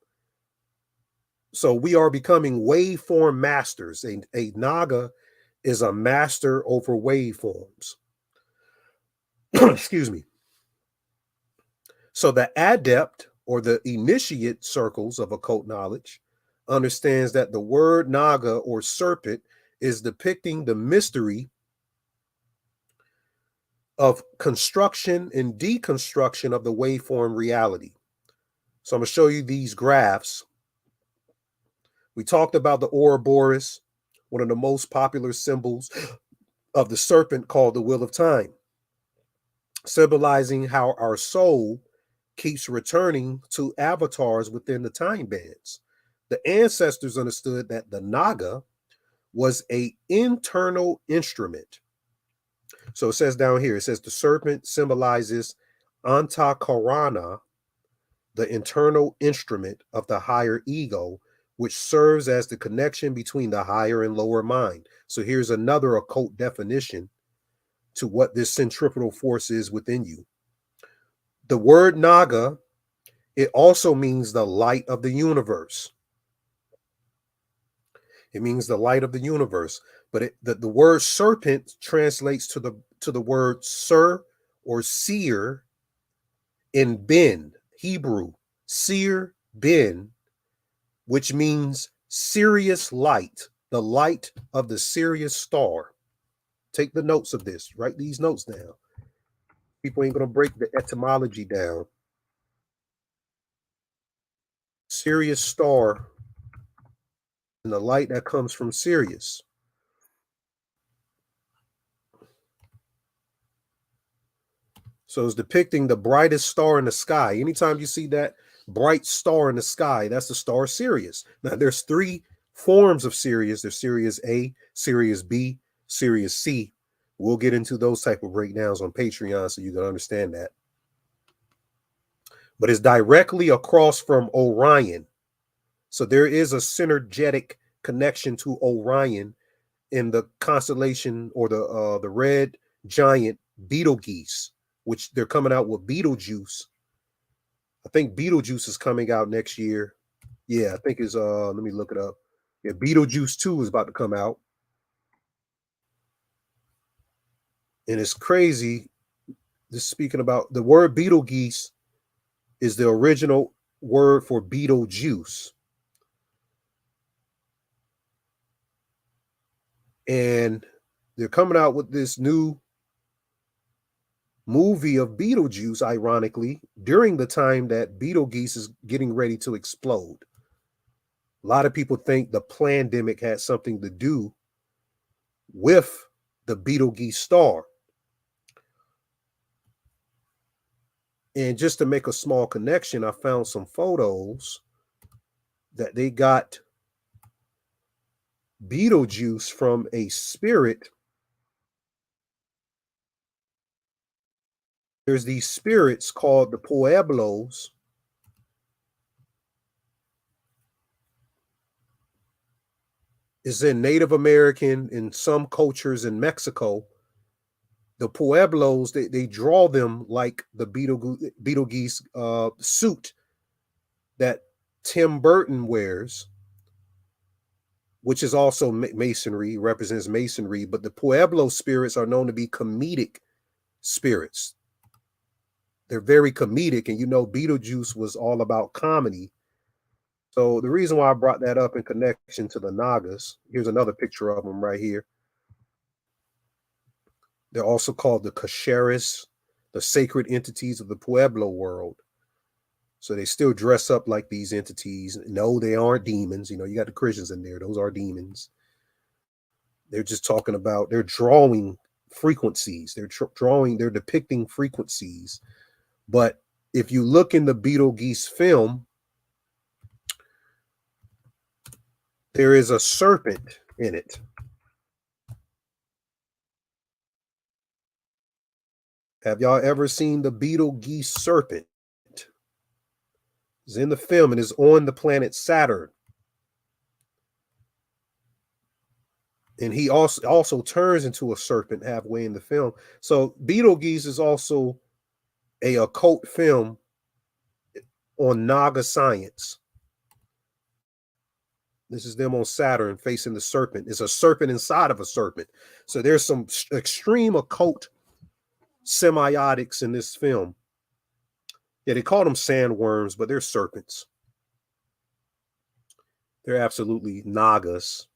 So we are becoming waveform masters. A Naga is a master over waveforms. Excuse me. So the adept or the initiate circles of occult knowledge understands that the word Naga or serpent is depicting the mystery of construction and deconstruction of the waveform reality. So I'm going to show you these graphs. We talked about the Ouroboros, one of the most popular symbols of the serpent, called the Wheel of Time, symbolizing how our soul keeps returning to avatars within the time bands. The ancestors understood that the Naga was an internal instrument. So it says down here, it says the serpent symbolizes Antakarana, the internal instrument of the higher ego, which serves as the connection between the higher and lower mind. So here's another occult definition to what this centripetal force is within you. The word Naga, it also means the light of the universe. It means the light of the universe. But the word serpent translates to the word sir or seer in Ben, Hebrew, seer Ben, which means Sirius light, the light of the Sirius star. Take the notes of this. Write these notes down. People ain't going to break the etymology down. Sirius star and the light that comes from Sirius. So it's depicting the brightest star in the sky. Anytime you see that bright star in the sky, that's the star Sirius. Now, there's 3 forms of Sirius. There's Sirius A, Sirius B, Sirius C. We'll get into those type of breakdowns on Patreon so you can understand that. But it's directly across from Orion. So there is a synergetic connection to Orion in the constellation or the red giant Betelgeuse, which they're coming out with Beetlejuice. I think Beetlejuice is coming out next year. Yeah, I think it's let me look it up. Yeah, Beetlejuice 2 is about to come out. And it's crazy. Just speaking about the word Betelgeuse is the original word for Beetlejuice. And they're coming out with this new movie of Beetlejuice, ironically, during the time that Betelgeuse is getting ready to explode. A lot of people think the pandemic had something to do with the Betelgeuse star. And just to make a small connection, I found some photos that they got Beetlejuice from a spirit. There's these spirits called the Pueblos. It's in Native American, in some cultures in Mexico. The Pueblos, they draw them like the Betelgeuse suit that Tim Burton wears, which is also masonry, represents masonry. But the Pueblo spirits are known to be comedic spirits. They're very comedic, and you know Beetlejuice was all about comedy. So the reason why I brought that up in connection to the Nagas, here's another picture of them right here. They're also called the Cacheres, the sacred entities of the Pueblo world. So they still dress up like these entities. No, they aren't demons. You know, you got the Christians in there. Those are demons. They're just talking about, they're drawing frequencies. They're depicting frequencies. But if you look in the Betelgeuse film, there is a serpent in it. Have y'all ever seen the Betelgeuse serpent? It's in the film and is on the planet Saturn. And he also turns into a serpent halfway in the film. So Betelgeuse is also a occult film on Naga science. This is them on Saturn facing the serpent. It's a serpent inside of a serpent. So there's some extreme occult semiotics in this film. Yeah, they call them sandworms, but they're serpents. They're absolutely Nagas,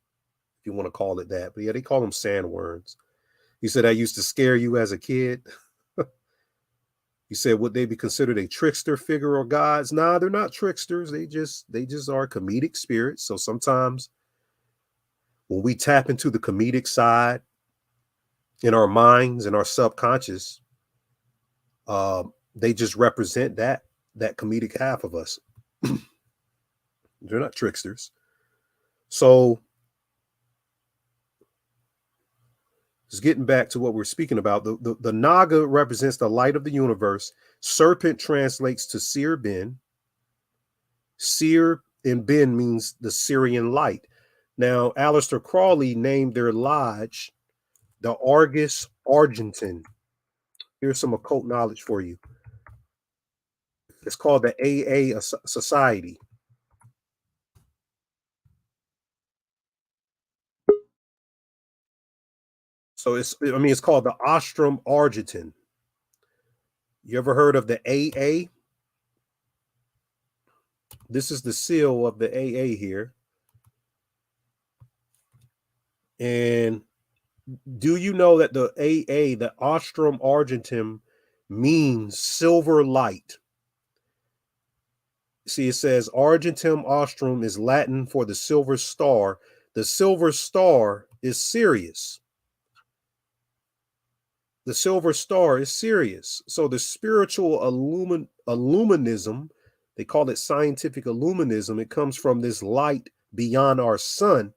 if you want to call it that. But yeah, they call them sandworms. You said that used to scare you as a kid. You said, would they be considered a trickster figure or gods? Nah, they're not tricksters. They just are comedic spirits. So sometimes when we tap into the comedic side in our minds and our subconscious, they just represent that comedic half of us. They're not tricksters. So just getting back to what we're speaking about, the Naga represents the light of the universe. Serpent translates to Seer Ben. Seer and Ben means the Syrian light. Now, Aleister Crowley named their lodge the Argus Argentin. Here's some occult knowledge for you. It's called the AA Society. So it's called the Ostrom Argentin. You ever heard of the AA? This is the seal of the AA here. And do you know that the AA, the Ostrom Argentum, means silver light? See, it says Argentum Ostrom is Latin for the silver star. The silver star is Sirius. The silver star is Sirius. So the spiritual illuminism, they call it scientific illuminism. It comes from this light beyond our sun.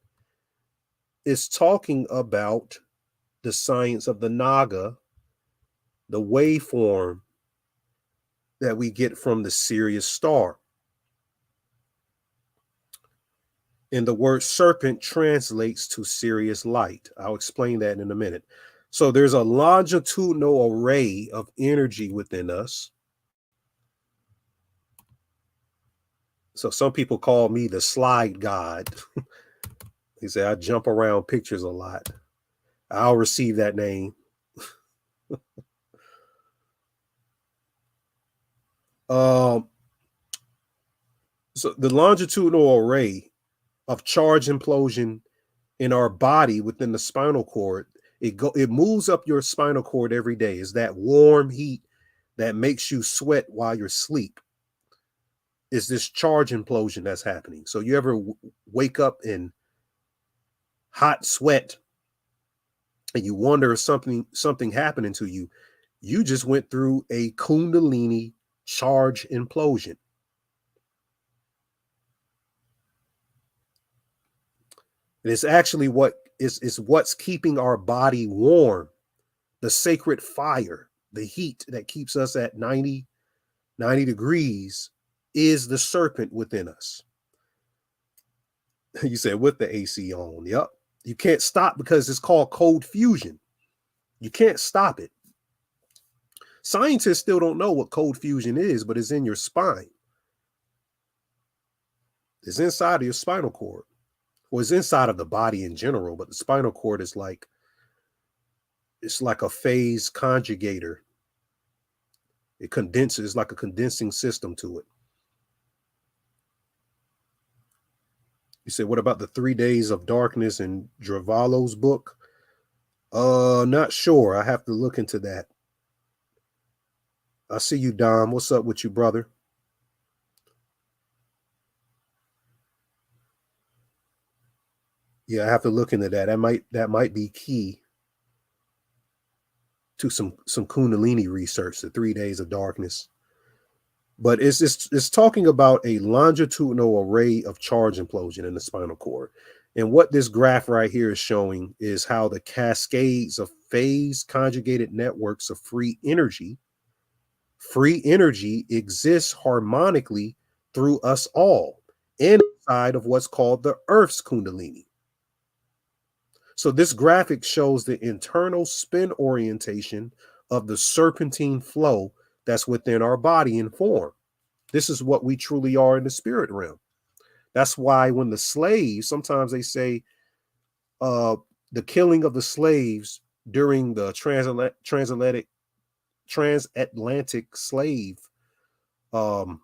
It's talking about the science of the Naga, the waveform that we get from the Sirius star. And the word serpent translates to Sirius light. I'll explain that in a minute. So there's a longitudinal array of energy within us. So some people call me the slide god. They say I jump around pictures a lot. I'll receive that name. So the longitudinal array of charge implosion in our body within the spinal cord, it moves up your spinal cord every day. Is that warm heat that makes you sweat while you're asleep? Is this charge implosion that's happening? So you ever wake up in hot sweat and you wonder if something happening to you? You just went through a Kundalini charge implosion. And it's actually what's keeping our body warm. The sacred fire, the heat that keeps us at 90 degrees is the serpent within us. You said with the AC on. Yep. You can't stop because it's called cold fusion. You can't stop it. Scientists still don't know what cold fusion is, but it's in your spine. It's inside of your spinal cord. Well, it's inside of the body in general, but the spinal cord is like, it's like a phase conjugator. It condenses, like a condensing system to it. You said, what about the 3 days of darkness in Dravalo's book? Not sure. I have to look into that. I see you, Dom. What's up with you, brother? Yeah, I have to look into that. That might be key to some Kundalini research, the 3 days of darkness. But it's talking about a longitudinal array of charge implosion in the spinal cord. And what this graph right here is showing is how the cascades of phase conjugated networks of free energy exists harmonically through us all inside of what's called the Earth's Kundalini. So this graphic shows the internal spin orientation of the serpentine flow that's within our body in form. This is what we truly are in the spirit realm. That's why when the slaves, sometimes they say the killing of the slaves during the transatlantic slave, the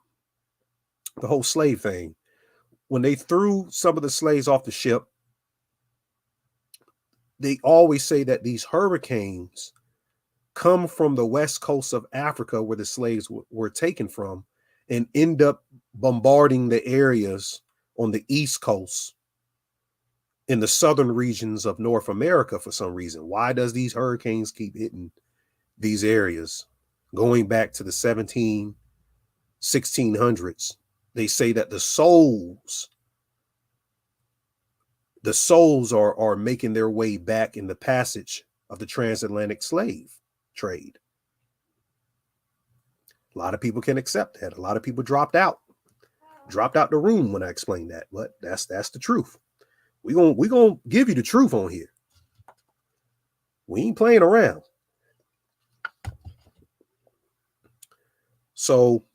whole slave thing, when they threw some of the slaves off the ship, they always say that these hurricanes come from the west coast of Africa where the slaves were taken from and end up bombarding the areas on the east coast in the southern regions of North America for some reason. Why does these hurricanes keep hitting these areas? Going back to the 1600s, they say that the souls are making their way back in the passage of the transatlantic slave trade. A lot of people can accept that. A lot of people dropped out. dropped out the room when I explained that, but that's the truth. We gonna give you the truth on here. We ain't playing around. So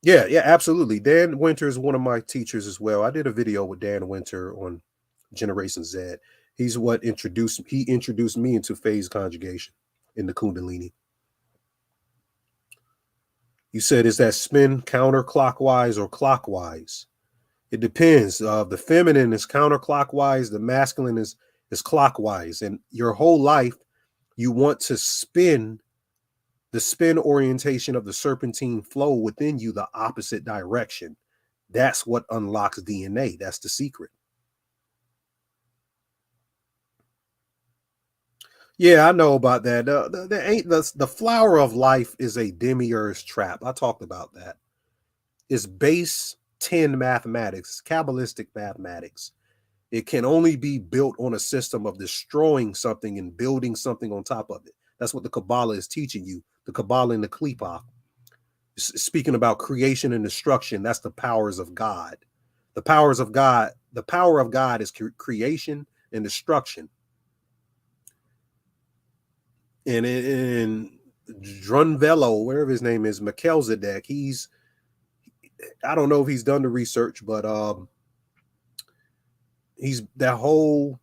yeah, absolutely. Dan Winter is one of my teachers as well. I did a video with Dan Winter on Generation Z. He's what introduced me into phase conjugation in the Kundalini. You said, is that spin counterclockwise or clockwise? It depends. The feminine is counterclockwise, the masculine is clockwise. And your whole life, you want to spin the spin orientation of the serpentine flow within you the opposite direction. That's what unlocks DNA. That's the secret. Yeah, I know about that. The flower of life is a demiurge trap. I talked about that. It's base 10 mathematics, Kabbalistic mathematics. It can only be built on a system of destroying something and building something on top of it. That's what the Kabbalah is teaching you. The Kabbalah and the Klippa. Speaking about creation and destruction, that's the powers of God. The powers of God, the power of God is creation and destruction. And in Drunvelo, wherever his name is, Melchizedek, I don't know if he's done the research, but he's that whole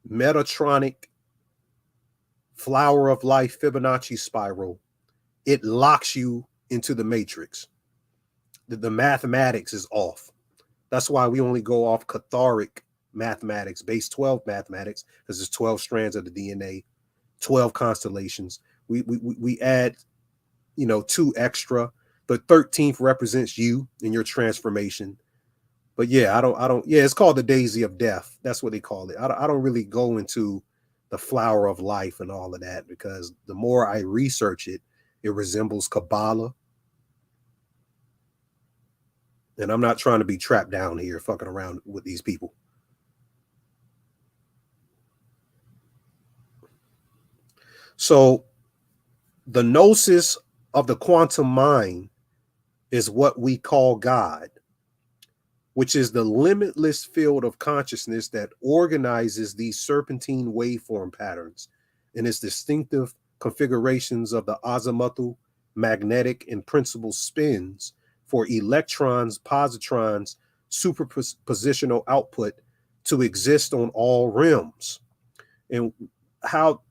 Metatronic flower of life Fibonacci spiral. It locks you into the matrix. The mathematics is off. That's why we only go off Catharic mathematics, base 12 mathematics, because there's 12 strands of the DNA, 12 constellations. We add, 2 extra. The 13th represents you in your transformation. But yeah, I don't. Yeah, it's called the Daisy of Death. That's what they call it. I don't really go into the flower of life and all of that, because the more I research it, it resembles Kabbalah. And I'm not trying to be trapped down here fucking around with these people. So the gnosis of the quantum mind is what we call God, which is the limitless field of consciousness that organizes these serpentine waveform patterns in its distinctive configurations of the azimuthal, magnetic, and principal spins for electrons, positrons, superpositional output to exist on all realms. And how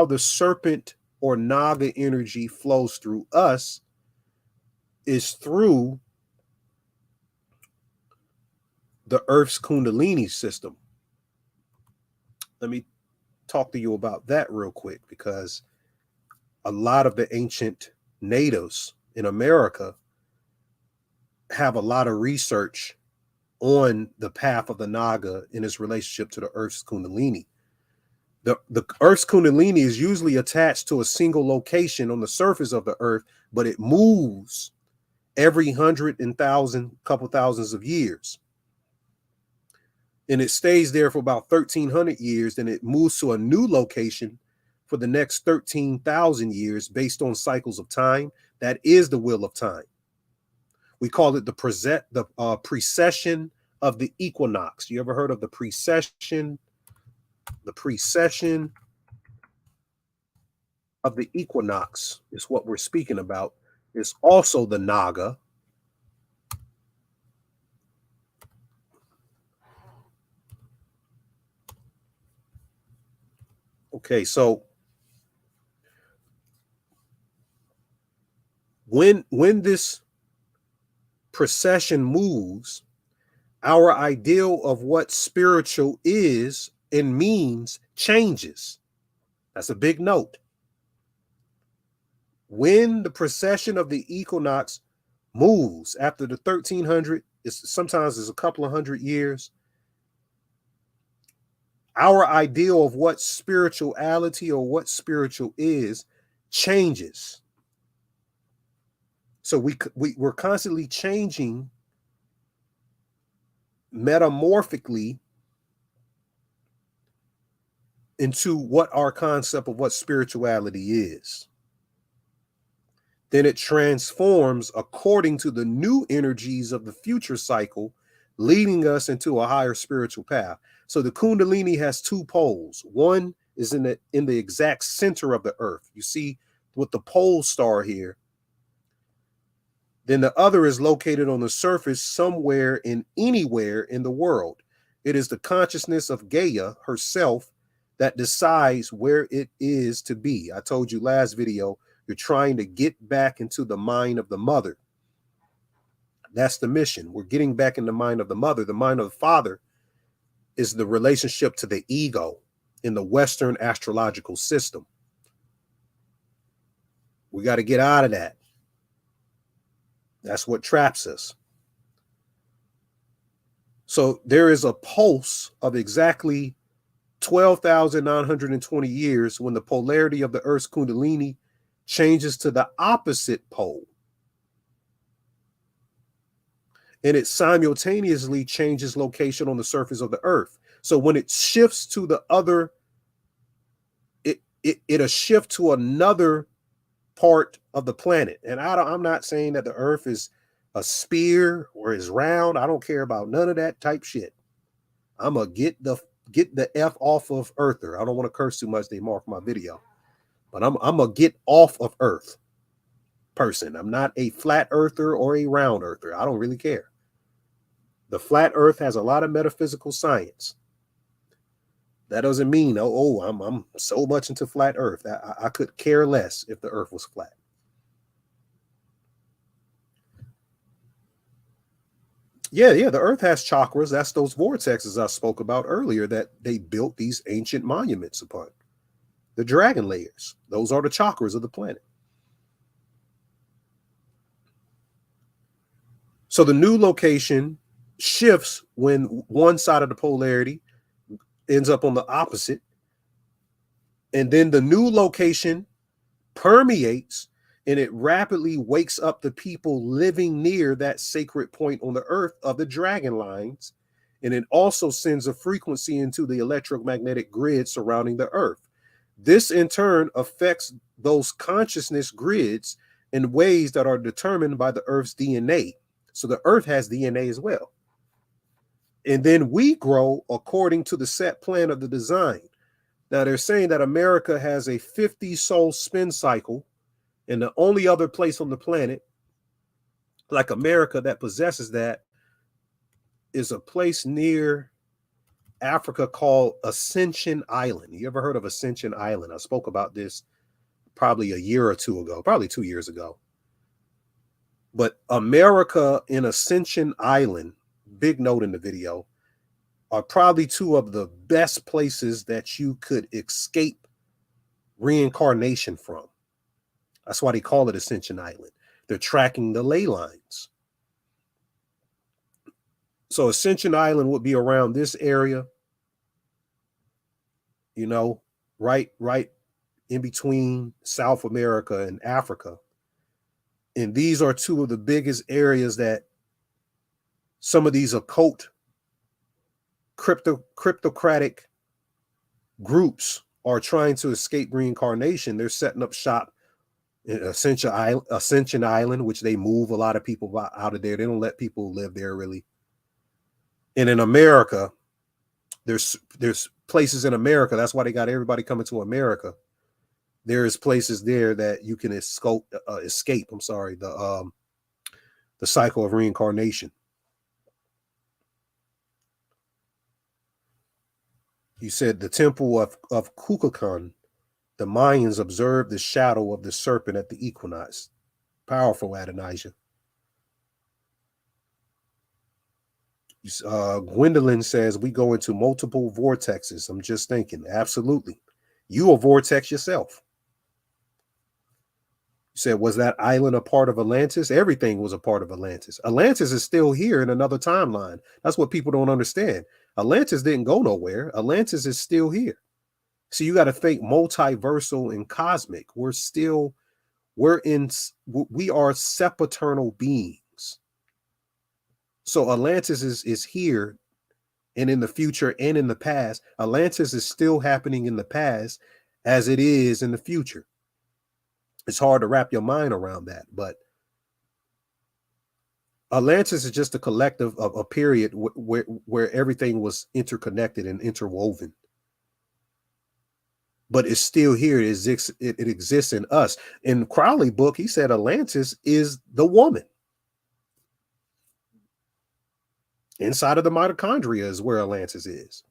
the serpent or Naga energy flows through us is through the Earth's Kundalini system. Let me talk to you about that real quick, because a lot of the ancient natives in America have a lot of research on the path of the Naga in its relationship to the Earth's Kundalini. The Earth's Kundalini is usually attached to a single location on the surface of the Earth, but it moves every 100,000, couple thousands of years. And it stays there for about 1,300 years. Then it moves to a new location for the next 13,000 years based on cycles of time. That is the wheel of time. We call it the precession of the equinox. You ever heard of the precession? The precession of the equinox is what we're speaking about. It's also the Naga. Okay, so when this precession moves, our ideal of what spiritual is and means changes. That's a big note. When the precession of the equinox moves after the 1300, sometimes it's a couple of hundred years, our ideal of what spirituality or what spiritual is changes. So we're constantly changing metamorphically into what our concept of what spirituality is. Then it transforms according to the new energies of the future cycle, leading us into a higher spiritual path. So the Kundalini has two poles. One is in the exact center of the earth. You see with the pole star here. Then the other is located on the surface somewhere in anywhere in the world. It is the consciousness of Gaia herself that decides where it is to be. I told you last video, you're trying to get back into the mind of the mother. That's the mission. We're getting back in the mind of the mother. The mind of the father is the relationship to the ego in the Western astrological system. We got to get out of that. That's what traps us. So there is a pulse of exactly 12,920 years when the polarity of the Earth's Kundalini changes to the opposite pole. And it simultaneously changes location on the surface of the Earth. So when it shifts to the other, it'll shift to another part of the planet. And I'm not saying that the Earth is a sphere or is round. I don't care about none of that type shit. I'm gonna get the F off of Earther. I don't want to curse too much. They mark my video, but I'm gonna get off of Earth person. I'm not a flat earther or a round earther. I don't really care. The flat Earth has a lot of metaphysical science. That doesn't mean, I'm so much into flat Earth. I could care less if the Earth was flat. Yeah, the Earth has chakras. That's those vortexes I spoke about earlier that they built these ancient monuments upon. The dragon layers. Those are the chakras of the planet. So the new location shifts when one side of the polarity ends up on the opposite. And then the new location permeates and it rapidly wakes up the people living near that sacred point on the earth of the dragon lines. And it also sends a frequency into the electromagnetic grid surrounding the earth. This in turn affects those consciousness grids in ways that are determined by the earth's DNA. So the earth has DNA as well. And then we grow according to the set plan of the design. Now they're saying that America has a 50 soul spin cycle, and the only other place on the planet like America that possesses that is a place near Africa called Ascension Island. You ever heard of Ascension Island? I spoke about this probably a year or two ago, probably 2 years ago. But America and Ascension Island, big note in the video, are probably two of the best places that you could escape reincarnation from. That's why they call it Ascension Island. They're tracking the ley lines. So Ascension Island would be around this area, you know, right in between South America and Africa. And these are two of the biggest areas that some of these occult cryptocratic groups are trying to escape reincarnation. They're setting up shop in Ascension Island, which they move a lot of people out of there. They don't let people live there really. And in America, there's places in America. That's why they got everybody coming to America. There's places there that you can escape. The cycle of reincarnation. You said the temple of Kukulkan, the Mayans observed the shadow of the serpent at the equinox. Powerful, Adonijah. Gwendolyn says we go into multiple vortexes. I'm just thinking, absolutely. You a vortex yourself. You said, was that island a part of Atlantis? Everything was a part of Atlantis. Atlantis is still here in another timeline. That's what people don't understand. Atlantis didn't go nowhere. Atlantis is still here. So you got to think multiversal and cosmic. We are sepaternal beings. So Atlantis is here and in the future and in the past. Atlantis is still happening in the past as it is in the future. It's hard to wrap your mind around that. But Atlantis is just a collective of a period where everything was interconnected and interwoven. But it's still here. It exists in us. In Crowley's book, he said Atlantis is the woman. Inside of the mitochondria is where Atlantis is.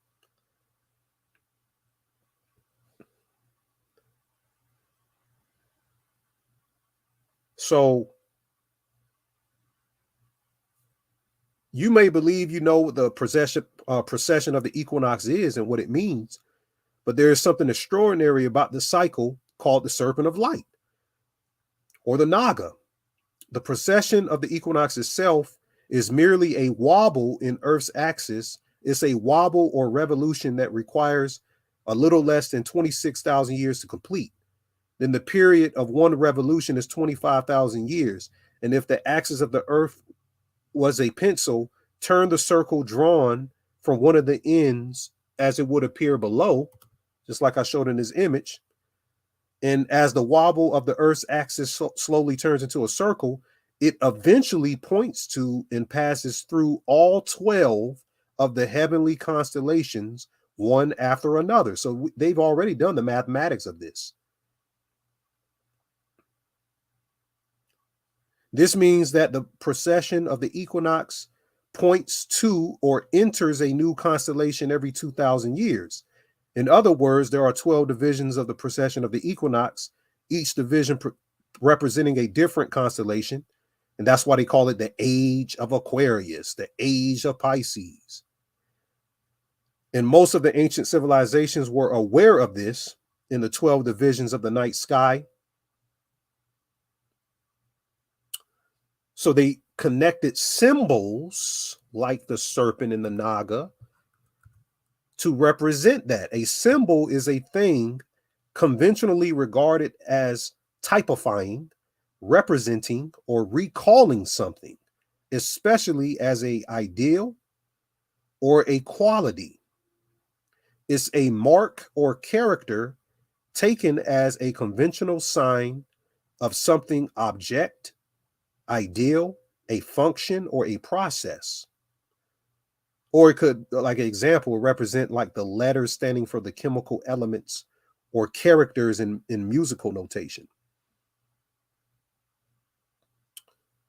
So you may believe you know what the precession of the equinox is and what it means, but there is something extraordinary about the cycle called the serpent of light, or the Naga. The precession of the equinox itself is merely a wobble in Earth's axis. It's a wobble or revolution that requires a little less than 26,000 years to complete. Then the period of one revolution is 25,000 years. And if the axis of the Earth was a pencil, turn the circle drawn from one of the ends as it would appear below, just like I showed in this image. And as the wobble of the Earth's axis slowly turns into a circle, it eventually points to and passes through all 12 of the heavenly constellations, one after another. So they've already done the mathematics of this. This means that the precession of the equinox points to or enters a new constellation every 2,000 years. In other words, there are 12 divisions of the precession of the equinox, each division representing a different constellation. And that's why they call it the age of Aquarius, the age of Pisces. And most of the ancient civilizations were aware of this in the 12 divisions of the night sky. So they connected symbols like the serpent and the Naga to represent that. A symbol is a thing conventionally regarded as typifying, representing, or recalling something, especially as an ideal or a quality. It's a mark or character taken as a conventional sign of something object, ideal, a function, or a process. Or it could, like an example, represent like the letters standing for the chemical elements or characters in musical notation.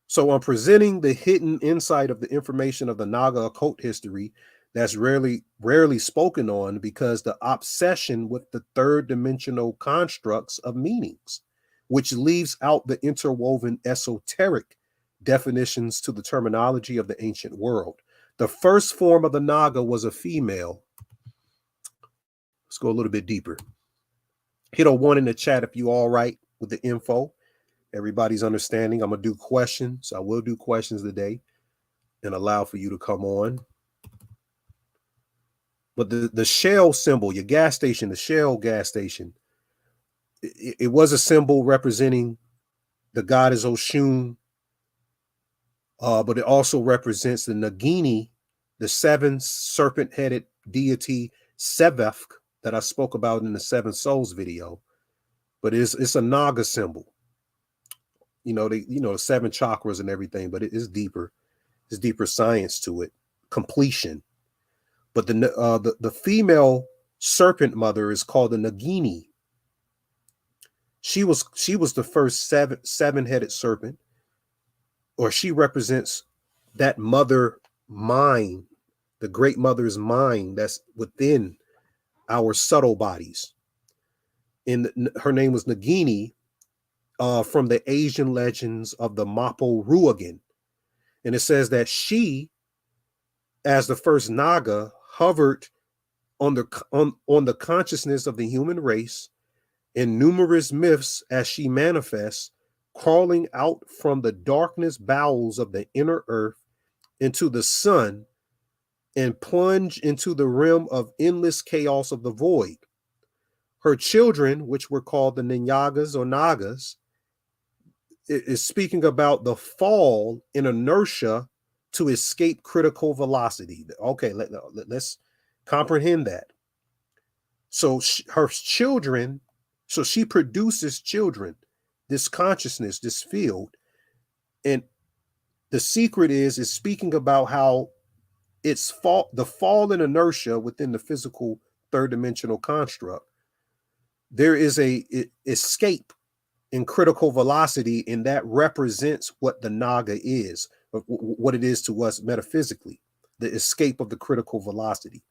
So I'm presenting the hidden insight of the information of the Naga occult history that's rarely spoken on because the obsession with the third dimensional constructs of meanings, which leaves out the interwoven esoteric definitions to the terminology of the ancient world. The first form of the Naga was a female. Let's go a little bit deeper. Hit a 1 in the chat if you all right with the info. Everybody's understanding. I'm going to do questions. I will do questions today and allow for you to come on. But the Shell symbol, your gas station, the Shell gas station, it was a symbol representing the goddess Oshun, but it also represents the Nagini, the 7 serpent-headed deity Sevefk that I spoke about in the 7 Souls video. But it's a Naga symbol. You know, 7 chakras and everything, but it is deeper. There's deeper science to it. Completion. But the female serpent mother is called the Nagini. She was the first seven-headed serpent, or she represents that mother mind, the great mother's mind that's within our subtle bodies. And her name was Nagini, from the Asian legends of the Mapo Ruagan. And it says that she, as the first Naga, hovered on the consciousness of the human race in numerous myths as she manifests, crawling out from the darkness bowels of the inner earth into the sun and plunge into the realm of endless chaos of the void. Her children, which were called the Nagas or Nagas, is speaking about the fall in inertia to escape critical velocity. Okay, let's comprehend that. So her children, so she produces children. this consciousness, this field. And the secret is speaking about how it's the fall in inertia within the physical third dimensional construct. There is a escape in critical velocity, and that represents what the Naga is, what it is to us metaphysically, the escape of the critical velocity.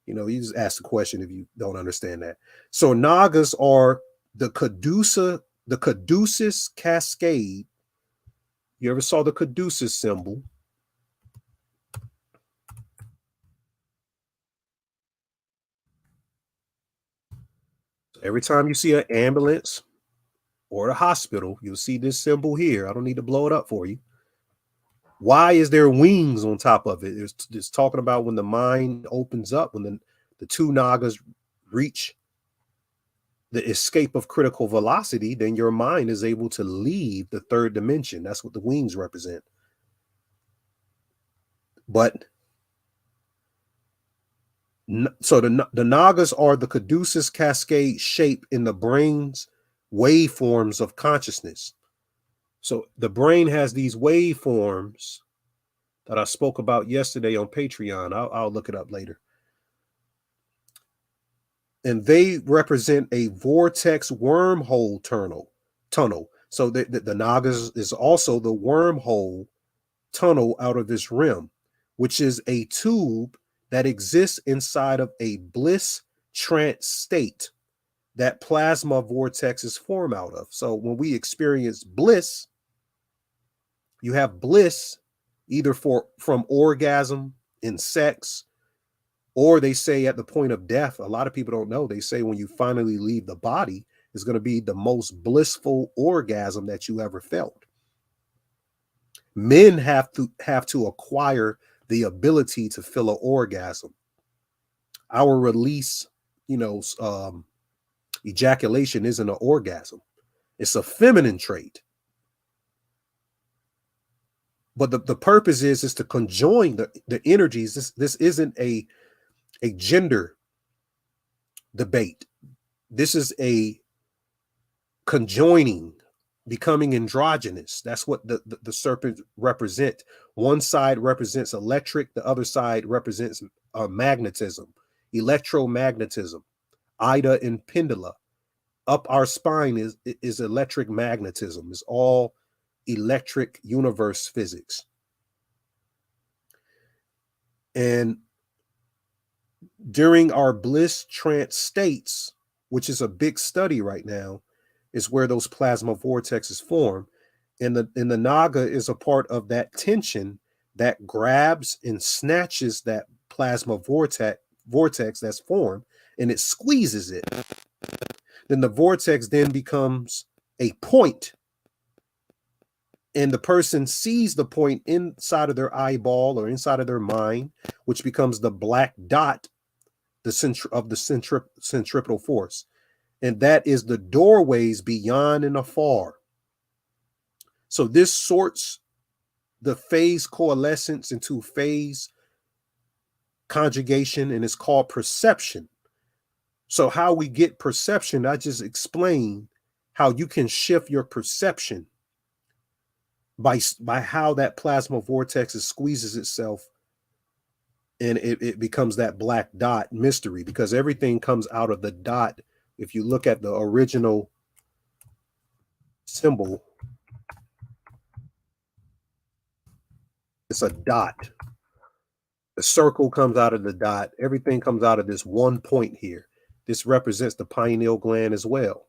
You know, you just ask the question if you don't understand that. So Nagas are the caduceus cascade. You ever saw the caduceus symbol? Every time you see an ambulance or a hospital, you'll see this symbol here. I don't need to blow it up for you. Why is there wings on top of it? It's talking about when the mind opens up, when the two Nagas reach the escape of critical velocity, then your mind is able to leave the third dimension. That's what the wings represent. But so the Nagas are the caduceus cascade shape in the brain's waveforms of consciousness. So the brain has these waveforms that I spoke about yesterday on Patreon. I'll look it up later. And they represent a vortex wormhole tunnel. So the Nagas is also the wormhole tunnel out of this rim, which is a tube that exists inside of a bliss trance state that plasma vortexes form out of. So when we experience bliss, you have bliss either from orgasm in sex, or they say at the point of death. A lot of people don't know. They say when you finally leave the body, it's going to be the most blissful orgasm that you ever felt. Men have to acquire the ability to feel an orgasm. Our release, ejaculation isn't an orgasm. It's a feminine trait. But the purpose is to conjoin the energies. This isn't a gender debate. This is a conjoining, becoming androgynous. That's what the serpent represent. One side represents electric, the other side represents magnetism, electromagnetism. Ida and pendula. Up our spine is electric magnetism. It's all electric universe physics. And during our bliss trance states, which is a big study right now, is where those plasma vortexes form. And the Naga is a part of that tension that grabs and snatches that plasma vortex that's formed, and it squeezes it. Then the vortex then becomes a point, and the person sees the point inside of their eyeball or inside of their mind, which becomes the black dot, the centripetal force. And that is the doorways beyond and afar. So this sorts the phase coalescence into phase conjugation, and it's called perception. So how we get perception, I just explained how you can shift your perception by how that plasma vortex squeezes itself, and it becomes that black dot mystery, because everything comes out of the dot. If you look at the original symbol, it's a dot. The circle comes out of the dot. Everything comes out of this one point here. This represents the pineal gland as well.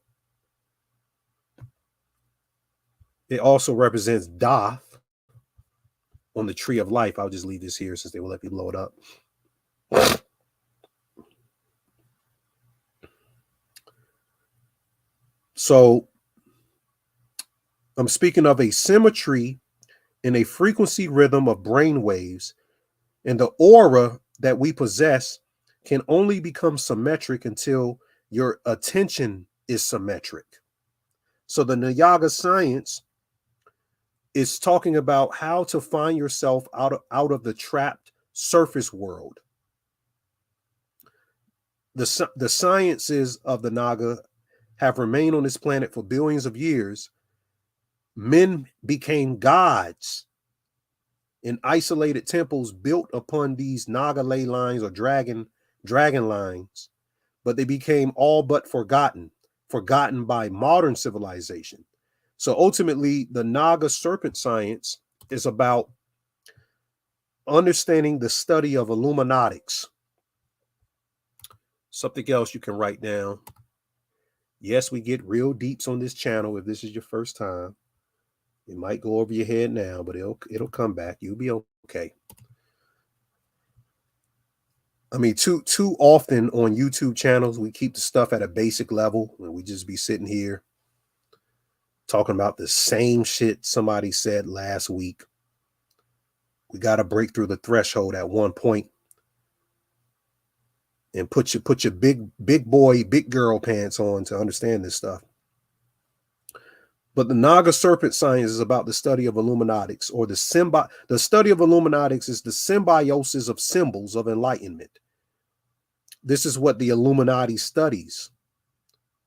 It also represents Doth on the tree of life. I'll just leave this here since they will let me blow it up. So I'm speaking of a symmetry in a frequency rhythm of brain waves, and the aura that we possess can only become symmetric until your attention is symmetric. So the Naga science is talking about how to find yourself out of the trapped surface world. The sciences of the Naga have remained on this planet for billions of years, Men became gods in isolated temples built upon these Naga ley lines or dragon lines, but they became all but forgotten by modern civilization. So ultimately, the Naga serpent science is about understanding the study of Illuminatics. Something else you can write down. Yes, we get real deeps on this channel if this is your first time. It might go over your head now, but it'll come back. You'll be okay. I mean, too often on YouTube channels, we keep the stuff at a basic level and we just be sitting here talking about the same shit somebody said last week. We got to break through the threshold at one point and put your big boy, big girl pants on to understand this stuff. But the Naga serpent science is about the study of Illuminatics, or the study of Illuminatics is the symbiosis of symbols of enlightenment. This is what the Illuminati studies.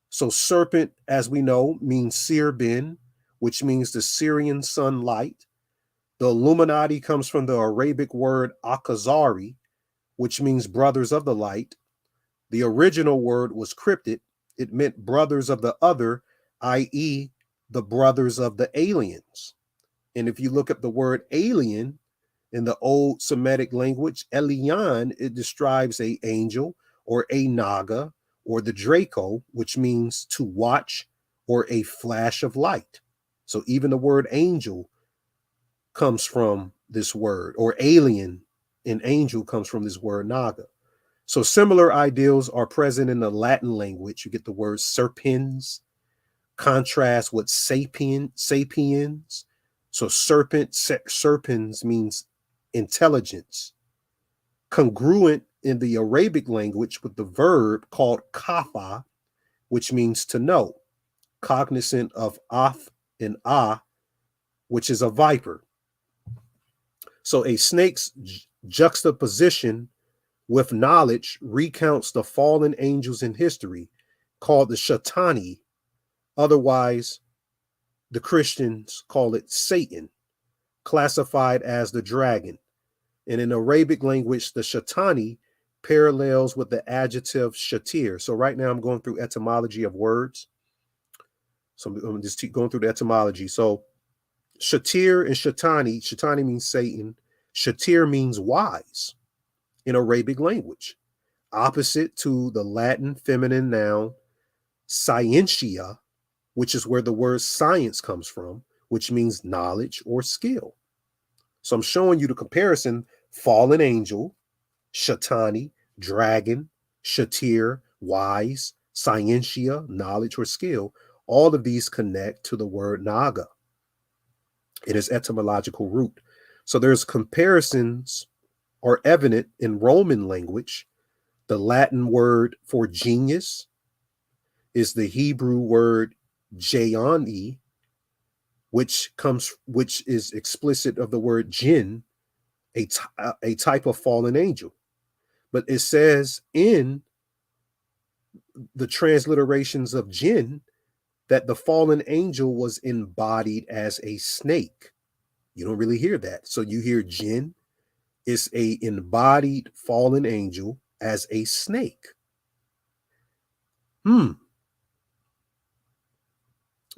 So serpent, as we know, means Sirbin, which means the Syrian sunlight. The Illuminati comes from the Arabic word Akazari, which means brothers of the light. The original word was cryptid. It meant brothers of the other, i.e., the brothers of the aliens. And if you look up the word alien in the old Semitic language, Elian, it describes a angel or a Naga or the Draco, which means to watch or a flash of light. So even the word angel comes from this word, or alien and angel comes from this word Naga. So similar ideals are present in the Latin language. You get the word serpens, contrast with sapiens. So serpens means intelligence. Congruent in the Arabic language with the verb called kafa, which means to know. Cognizant of af and which is a viper. So a snake's juxtaposition with knowledge recounts the fallen angels in history, called the Shaitani. Otherwise, the Christians call it Satan, classified as the dragon. And in Arabic language, the Shaitani parallels with the adjective shatir. So right now I'm going through etymology of words. So I'm just going through the etymology. So shatir and Shaitani means Satan. Shatir means wise in Arabic language, opposite to the Latin feminine noun scientia, which is where the word science comes from, which means knowledge or skill. So I'm showing you the comparison: fallen angel, Shaitani, dragon, shatir, wise, scientia, knowledge or skill. All of these connect to the word Naga in its etymological root. So there's comparisons are evident in Roman language. The Latin word for genius is the Hebrew word Jayani, which is explicit of the word jinn, a type of fallen angel. But it says in the transliterations of jinn that the fallen angel was embodied as a snake. You don't really hear that. So you hear jinn is a embodied fallen angel as a snake.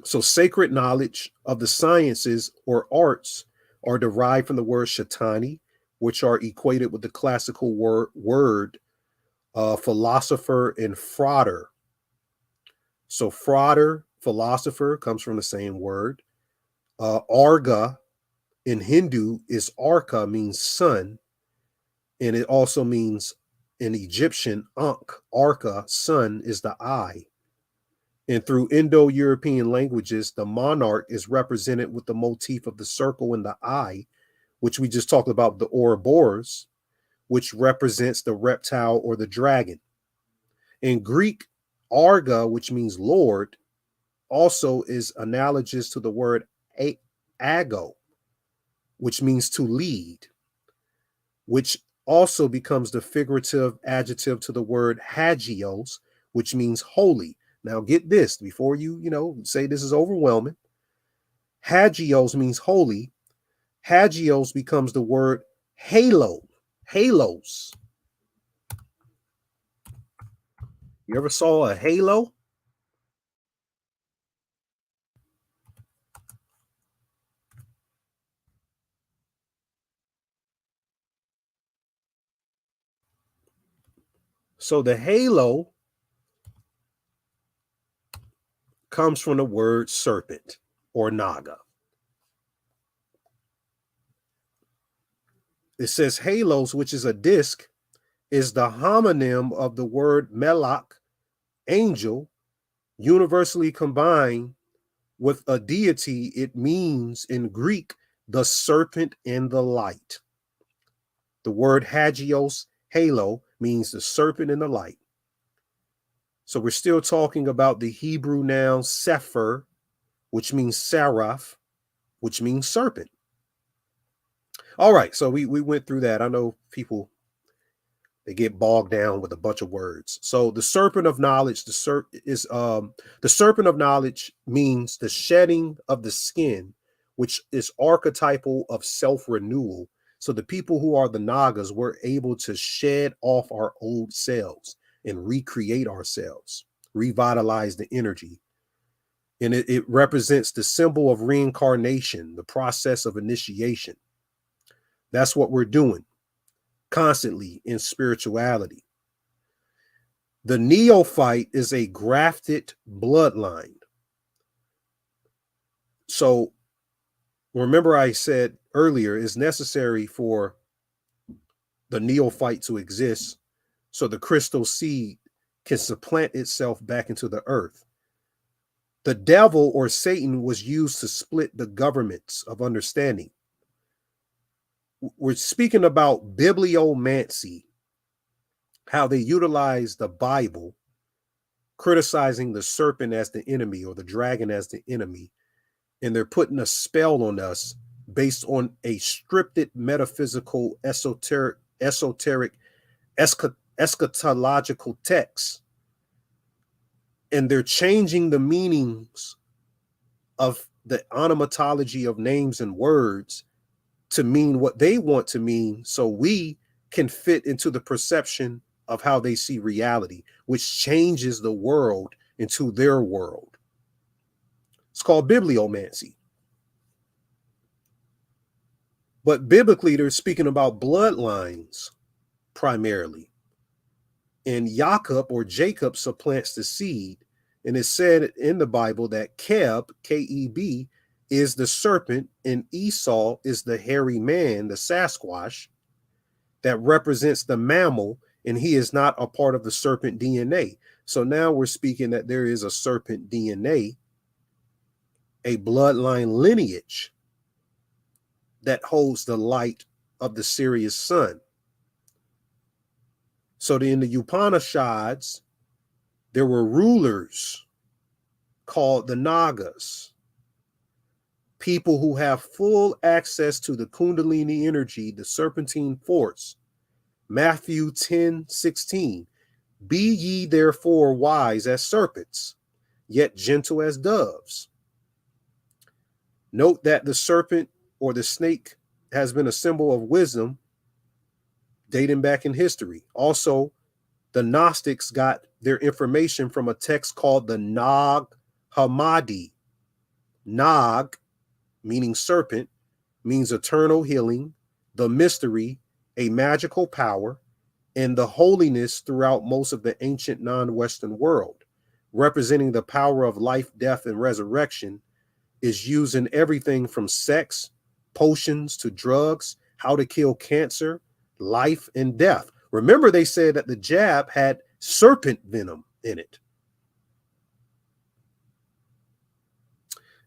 So sacred knowledge of the sciences or arts are derived from the word Shaitani, which are equated with the classical word philosopher and frauder. So frauder, philosopher, comes from the same word. Arga in Hindu is Arka, means sun. And it also means in Egyptian, Ankh, Arka, sun, is the eye. And through Indo-European languages, the monarch is represented with the motif of the circle in the eye, which we just talked about, the Ouroboros, which represents the reptile or the dragon. In Greek, Arga, which means Lord, also is analogous to the word ago, which means to lead, which also becomes the figurative adjective to the word hagios, which means holy. Now get this, before you say this is overwhelming. Hagios means holy. Hagios becomes the word halo, halos. You ever saw a halo? So the halo comes from the word serpent or Naga. It says halos, which is a disc, is the homonym of the word melach, angel, universally combined with a deity. It means in Greek, the serpent in the light. The word hagios, halo, means the serpent in the light. So we're still talking about the Hebrew noun sefer, which means seraph, which means serpent. All right, so we went through that. I know people, they get bogged down with a bunch of words. So the serpent of knowledge, the serpent of knowledge means the shedding of the skin, which is archetypal of self-renewal. So the people who are the Nagas were able to shed off our old selves and recreate ourselves, revitalize the energy. And it represents the symbol of reincarnation, the process of initiation. That's what we're doing constantly in spirituality. The neophyte is a grafted bloodline. So remember I said earlier, it's necessary for the neophyte to exist so the crystal seed can supplant itself back into the earth. The devil or Satan was used to split the governments of understanding. We're speaking about bibliomancy, how they utilize the Bible, criticizing the serpent as the enemy or the dragon as the enemy, and they're putting a spell on us based on a scripted metaphysical esoteric eschatological text. And they're changing the meanings of the onomatology of names and words to mean what they want to mean, so we can fit into the perception of how they see reality, which changes the world into their world. It's called bibliomancy. But biblically, they're speaking about bloodlines primarily. And Jacob or Jacob supplants the seed. And it's said in the Bible that Keb, K-E-B, is the serpent, and Esau is the hairy man, the Sasquatch, that represents the mammal, and he is not a part of the serpent DNA. So now we're speaking that there is a serpent DNA, a bloodline lineage that holds the light of the Sirius sun. So in the Upanishads, there were rulers called the Nagas, people who have full access to the Kundalini energy, the serpentine force. Matthew 10:16. Be ye therefore wise as serpents, yet gentle as doves. Note that the serpent or the snake has been a symbol of wisdom dating back in history. Also, the Gnostics got their information from a text called the Nag Hammadi. Nag, meaning serpent, means eternal healing, the mystery, a magical power, and the holiness throughout most of the ancient non-Western world, representing the power of life, death, and resurrection, is used in everything from sex, potions, to drugs, how to kill cancer, life, and death. Remember, they said that the jab had serpent venom in it.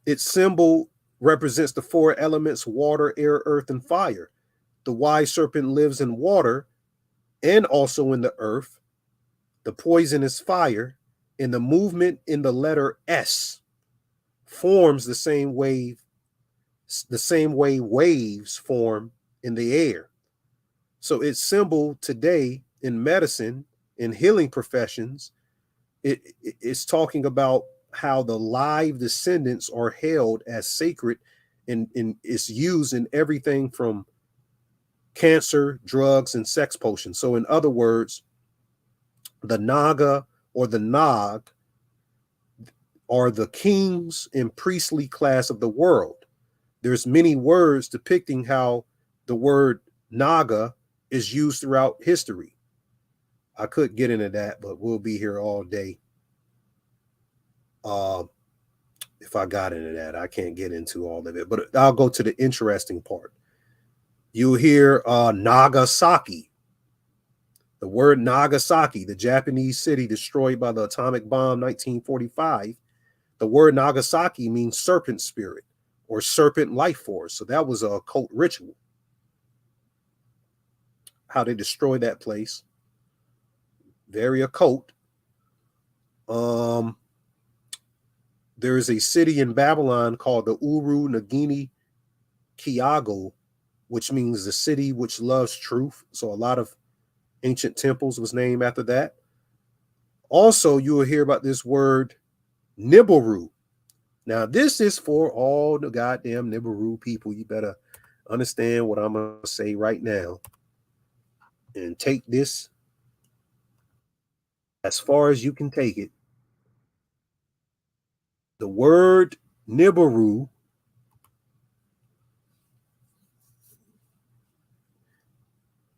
Its symbol represents the four elements: water, air, earth, and fire. The wise serpent lives in water and also in the earth. The poison is fire, and the movement in the letter S forms the same way waves form in the air. So its symbol today in medicine, in healing professions, it's talking about how the live descendants are held as sacred, and it's used in everything from cancer, drugs, and sex potions. So in other words, the Naga or the Nag are the kings and priestly class of the world. There's many words depicting how the word Naga is used throughout history. I could get into that, but we'll be here all day. If I got into that, I can't get into all of it, but I'll go to the interesting part. You'll hear Nagasaki. The word Nagasaki, the Japanese city destroyed by the atomic bomb 1945. The word Nagasaki means serpent spirit or serpent life force. So that was a occult ritual. How they destroyed that place. Very occult. There is a city in Babylon called the Uru Nagini Kiago, which means the city which loves truth. So a lot of ancient temples was named after that. Also, you will hear about this word Nibiru. Now, this is for all the goddamn Nibiru people. You better understand what I'm going to say right now and take this as far as you can take it. The word Nibiru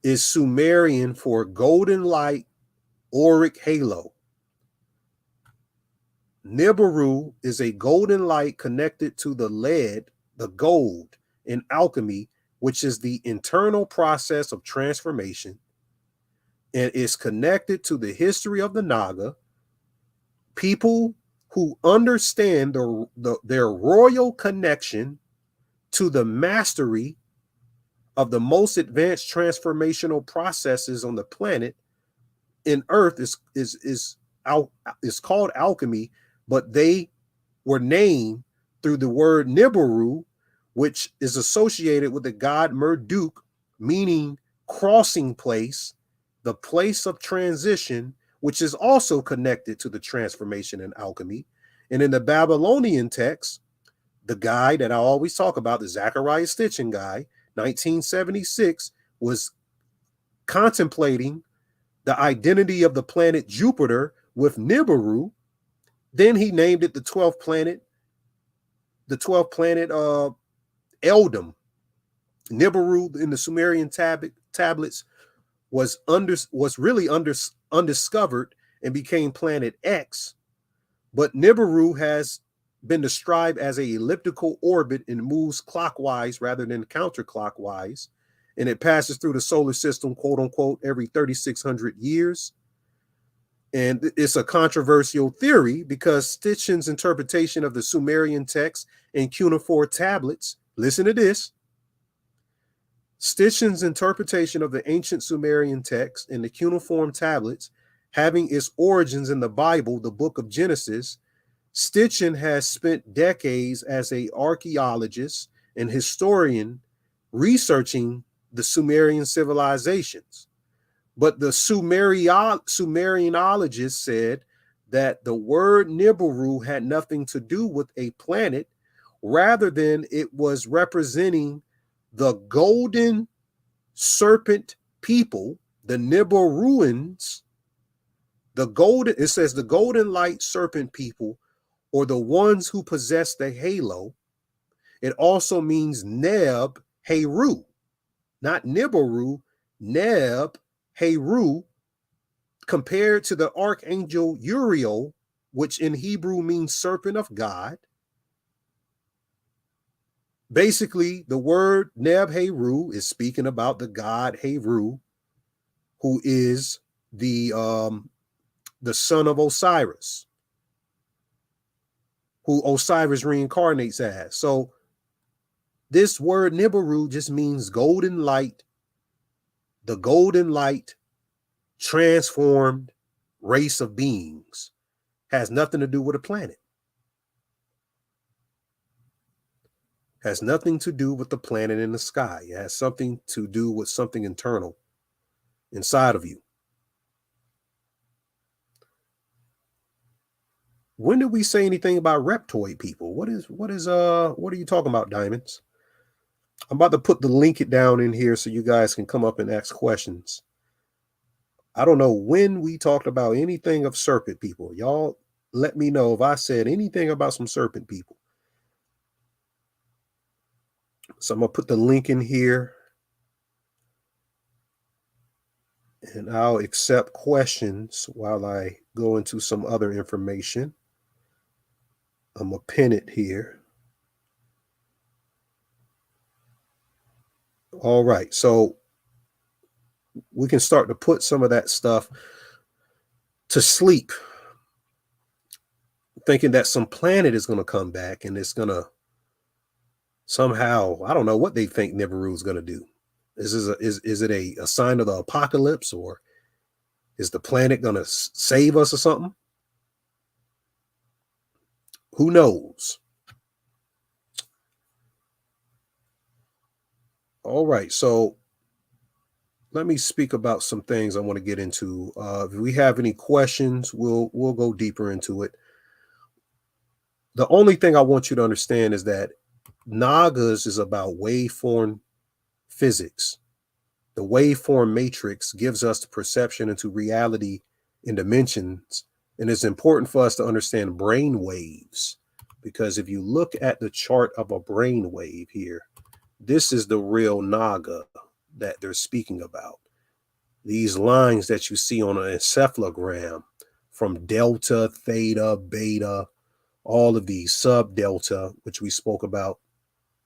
is Sumerian for golden light auric halo. Nibiru is a golden light connected to the lead, the gold, in alchemy, which is the internal process of transformation, and is connected to the history of the Naga, people who understand their royal connection to the mastery of the most advanced transformational processes on the planet. In Earth is called alchemy, but they were named through the word Nibiru, which is associated with the god Marduk, meaning crossing place, the place of transition, which is also connected to the transformation in alchemy. And in the Babylonian text, the guy that I always talk about, the Zachariah Stitchin guy, 1976, was contemplating the identity of the planet Jupiter with Nibiru. Then he named it the 12th planet Eldam. Nibiru in the Sumerian tablets was really undiscovered and became planet X, but Nibiru has been described as an elliptical orbit and moves clockwise rather than counterclockwise, and it passes through the solar system, quote unquote, every 3,600 years. And it's a controversial theory because Stitchin's interpretation of the Sumerian text and cuneiform tablets, listen to this, Stitchin's interpretation of the ancient Sumerian text and the cuneiform tablets having its origins in the Bible, the book of Genesis. Stitchin has spent decades as an archaeologist and historian researching the Sumerian civilizations. But the Sumerianologists said that the word Nibiru had nothing to do with a planet, rather than it was representing the golden serpent people, the Nibiruans, it says the golden light serpent people, or the ones who possess the halo. It also means Neb Heru, not Nibiru, Neb Heru, compared to the archangel Uriel, which in Hebrew means serpent of God. Basically, the word Neb Heru is speaking about the god Heru, who is the son of Osiris, who Osiris reincarnates as. So this word Nibiru just means golden light, the golden light transformed race of beings. Has nothing to do with a planet. Has nothing to do with the planet in the sky. It has something to do with something internal inside of you. When did we say anything about reptoid people? What are you talking about, Diamonds? I'm about to put the link it down in here so you guys can come up and ask questions. I don't know when we talked about anything of serpent people. Y'all let me know if I said anything about some serpent people. So I'm going to put the link in here. And I'll accept questions while I go into some other information. I'm going to pin it here. All right. So we can start to put some of that stuff to sleep, thinking that some planet is going to come back and it's going to somehow, I don't know what they think Nibiru is going to do. Is it a sign of the apocalypse, or is the planet going to save us or something? Who knows? All right. So let me speak about some things I want to get into. If we have any questions, we'll go deeper into it. The only thing I want you to understand is that Nagas is about waveform physics. The waveform matrix gives us the perception into reality in dimensions, and it's important for us to understand brain waves, because if you look at the chart of a brain wave here, this is the real Naga that they're speaking about. These lines that you see on an encephalogram from delta, theta, beta, all of these sub-delta, which we spoke about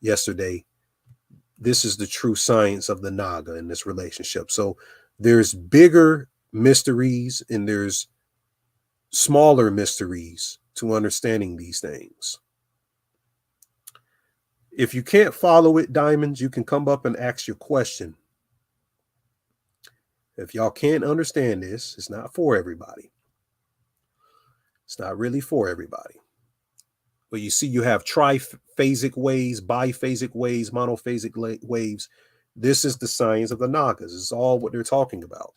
yesterday, this is the true science of the Naga in this relationship. So there's bigger mysteries and there's smaller mysteries to understanding these things. If you can't follow it, Diamonds, you can come up and ask your question. If y'all can't understand this, it's not for everybody. It's not really for everybody. But you see, you have triphasic waves, biphasic waves, monophasic waves. This is the science of the Nagas. It's all what they're talking about.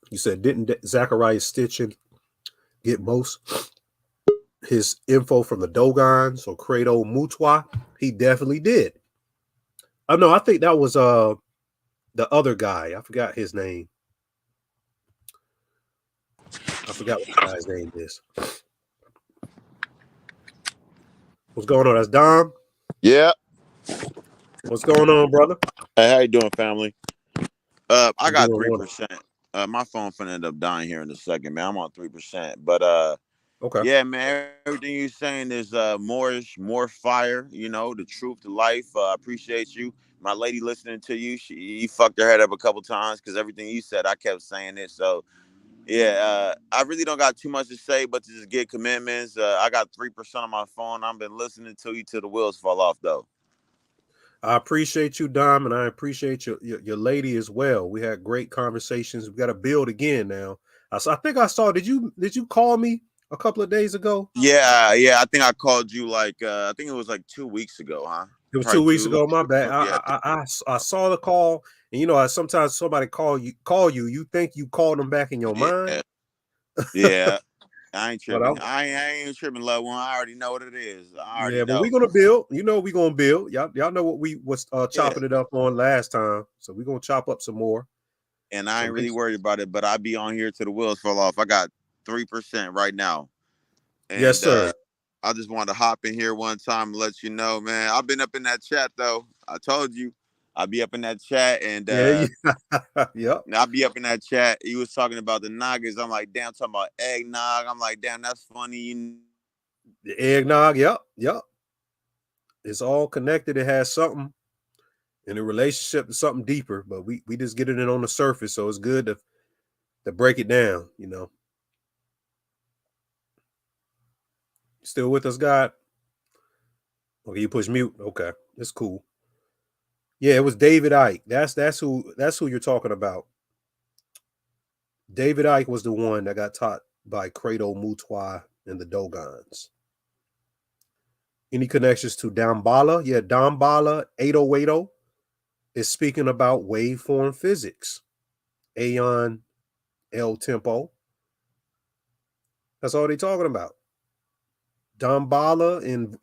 You said, didn't Zachariah Stitchin get most his info from the Dogons or Credo Mutwa? He definitely did. Oh no, I think that was the other guy. I forgot his name. I forgot what the guy's name is. What's going on? That's Dom. Yeah. What's going on, brother? Hey, how you doing, family? I I'm got doing 3%. My phone finna end up dying here in a second, man. I'm on 3%. But okay. yeah, man, everything you're saying is more fire, you know, the truth to life. I appreciate you. My lady listening to you, she fucked her head up a couple times because everything you said, I kept saying it. So yeah, I really don't got too much to say, but to just get commitments. I got 3% on my phone. I've been listening to you till the wheels fall off, though. I appreciate you, Dom, and I appreciate your lady as well. We had great conversations. We got to build again now. I think I saw. Did you call me a couple of days ago? Yeah. I think I called you I think it was like 2 weeks ago, huh? It was Probably 2 weeks 2 ago. My weeks bad. ago. Yeah. I saw the call, and you know, sometimes somebody call you. You think you called them back in your mind. Yeah. I ain't But tripping. I ain't tripping, loved one. I already know what it is. I already yeah, but know. we're gonna build. You know, we're gonna build. Y'all know what we was Yeah. chopping it up on last time, so we're gonna chop up some more. And I So ain't really worried about it, but I be on here till the wheels fall off. I got 3% right now. yes, And sir. I just wanted to hop in here one time and let you know, man. I've been up in that chat though. I told you I'll be up in that chat, and Yeah. Yep. I'll be up in that chat. He was talking about the Nagas. I'm like, damn, talking about eggnog. I'm like, damn, that's funny. The eggnog. Yep. It's all connected. It has something in a relationship to something deeper, but we just get it in on the surface. So it's good to break it down, you know. Still with us, God? Okay, you push mute. Okay, it's cool. Yeah, it was David Icke. That's who you're talking about. David Icke was the one that got taught by Credo Mutwa and the Dogons. Any connections to Dambala? Yeah, Dambala 8080 is speaking about waveform physics. Aeon El Tempo. That's all they're talking about. Damballa, and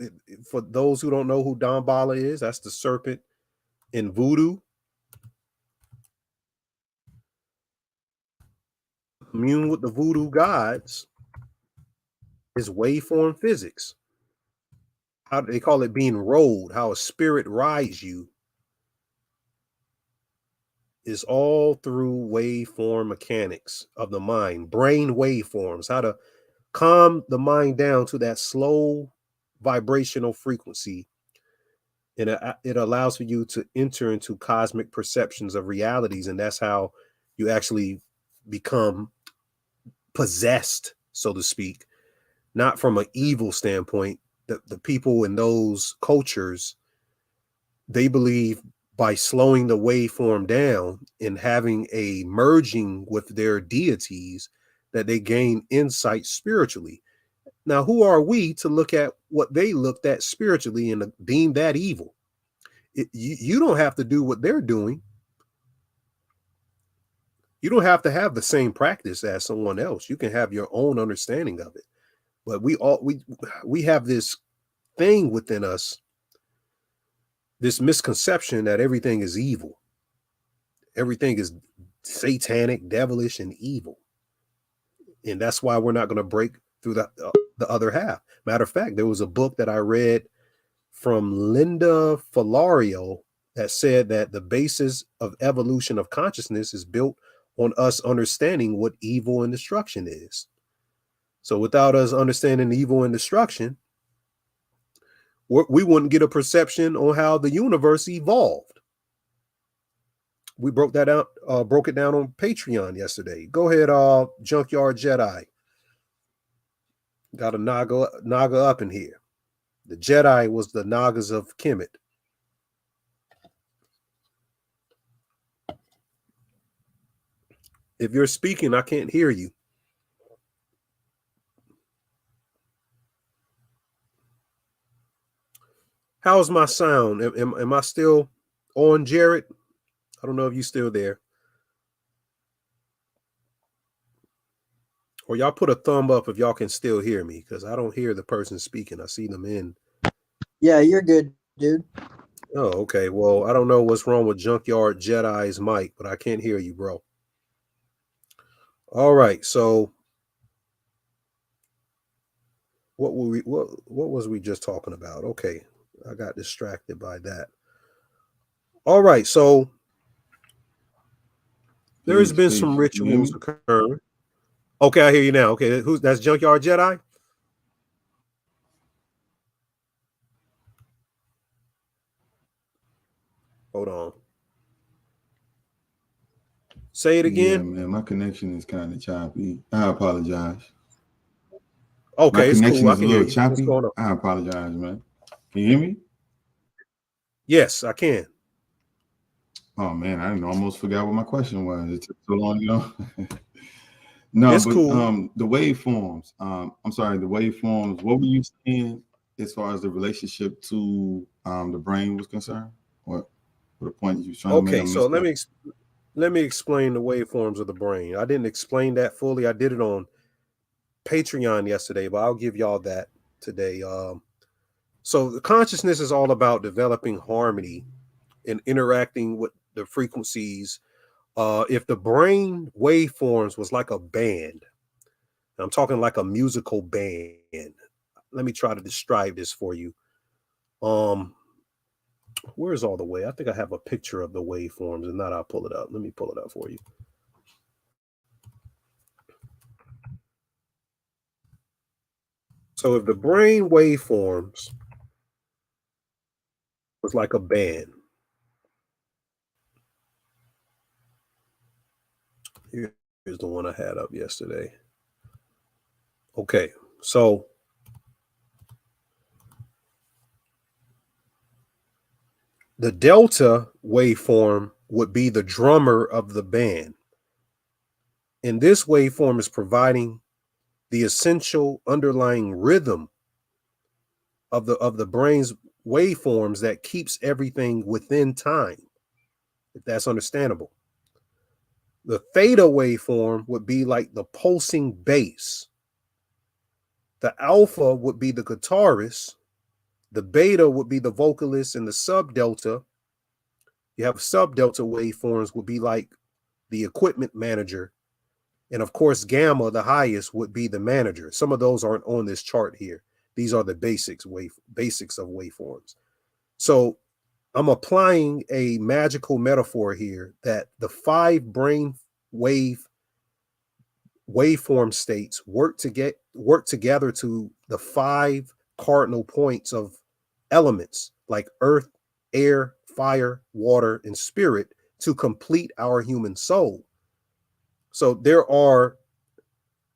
for those who don't know who Damballa is, that's the serpent in voodoo. Commune with the voodoo gods is waveform physics. How they call it being rolled, how a spirit rides you, is all through waveform mechanics of the mind, brain waveforms, how to calm the mind down to that slow vibrational frequency. And it allows for you to enter into cosmic perceptions of realities. And that's how you actually become possessed, so to speak, not from an evil standpoint. The people in those cultures, they believe by slowing the waveform down and having a merging with their deities, that they gain insight spiritually. Now, who are we to look at what they looked at spiritually and deem that evil? You don't have to do what they're doing. You don't have to have the same practice as someone else. You can have your own understanding of it. But we have this thing within us, this misconception that everything is evil. Everything is satanic, devilish, and evil. And that's why we're not going to break through the other half. Matter of fact, there was a book that I read from Linda Falario that said that the basis of evolution of consciousness is built on us understanding what evil and destruction is. So without us understanding evil and destruction, we wouldn't get a perception on how the universe evolved. We broke it down on Patreon yesterday. Go ahead, Junkyard Jedi. Got a Naga up in here. The Jedi was the Nagas of Kemet. If you're speaking, I can't hear you. How's my sound? Am I still on, Jared? I don't know if you're still there. Or y'all put a thumb up if y'all can still hear me, because I don't hear the person speaking. I see them in. Yeah, you're good, dude. Oh, okay. Well, I don't know what's wrong with Junkyard Jedi's mic, but I can't hear you, bro. All right. So what was we just talking about? Okay. I got distracted by that. All right. So there has been some rituals occurring. Okay, I hear you now. Okay, that's Junkyard Jedi? Hold on. Say it again. Yeah, man, my connection is kind of choppy. I apologize. Okay, my it's cool. I is can a hear little you. choppy. I apologize, man. Can you hear me? Yes, I can. Oh man, I almost forgot what my question was. It took so long, you know. No, it's but cool. The waveforms. I'm sorry, the waveforms. What were you saying as far as the relationship to the brain was concerned? What the point you were trying to make? Okay, so let me explain the waveforms of the brain. I didn't explain that fully. I did it on Patreon yesterday, but I'll give y'all that today. So the consciousness is all about developing harmony and interacting with the frequencies. If the brain waveforms was like a band, I'm talking like a musical band. Let me try to describe this for you. Where's all the way? I think I have a picture of the waveforms, and not I'll pull it up. Let me pull it up for you. So if the brain waveforms was like a band, here's the one I had up yesterday. Okay, so the delta waveform would be the drummer of the band. And this waveform is providing the essential underlying rhythm of the brain's waveforms that keeps everything within time, if that's understandable. The theta waveform would be like the pulsing bass. The alpha would be the guitarist. The beta would be the vocalist, and the sub-delta, you have sub-delta waveforms would be like the equipment manager. And of course, gamma, the highest, would be the manager. Some of those aren't on this chart here. These are the basics of waveforms. So I'm applying a magical metaphor here that the 5 brain waveform states work together to the 5 cardinal points of elements like earth, air, fire, water, and spirit to complete our human soul. So there are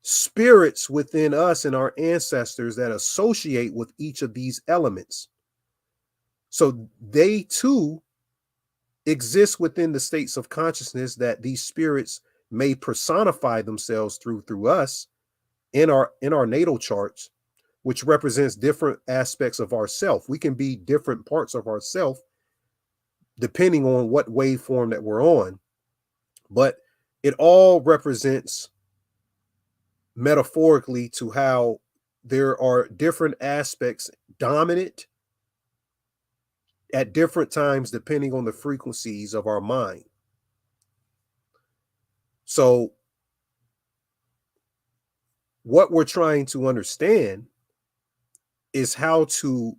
spirits within us and our ancestors that associate with each of these elements. So they too exist within the states of consciousness that these spirits may personify themselves through us in our natal charts, which represents different aspects of ourself. We can be different parts of ourself depending on what waveform that we're on, but it all represents metaphorically to how there are different aspects dominant at different times depending on the frequencies of our mind. So what we're trying to understand is how to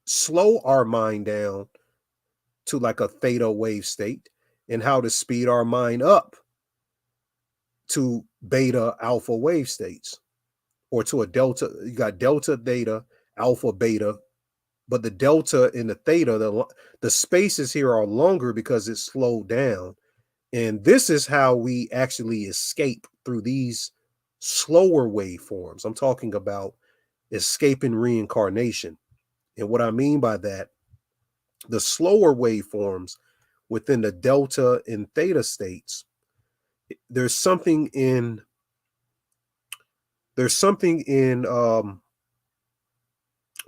slow our mind down to like a theta wave state and how to speed our mind up to beta alpha wave states, or to a delta. You got delta, theta, alpha, beta, but the delta and the theta, the spaces here are longer because it's slowed down. And this is how we actually escape through these slower waveforms. I'm talking about escaping reincarnation. And what I mean by that, the slower waveforms within the delta and theta states, there's something in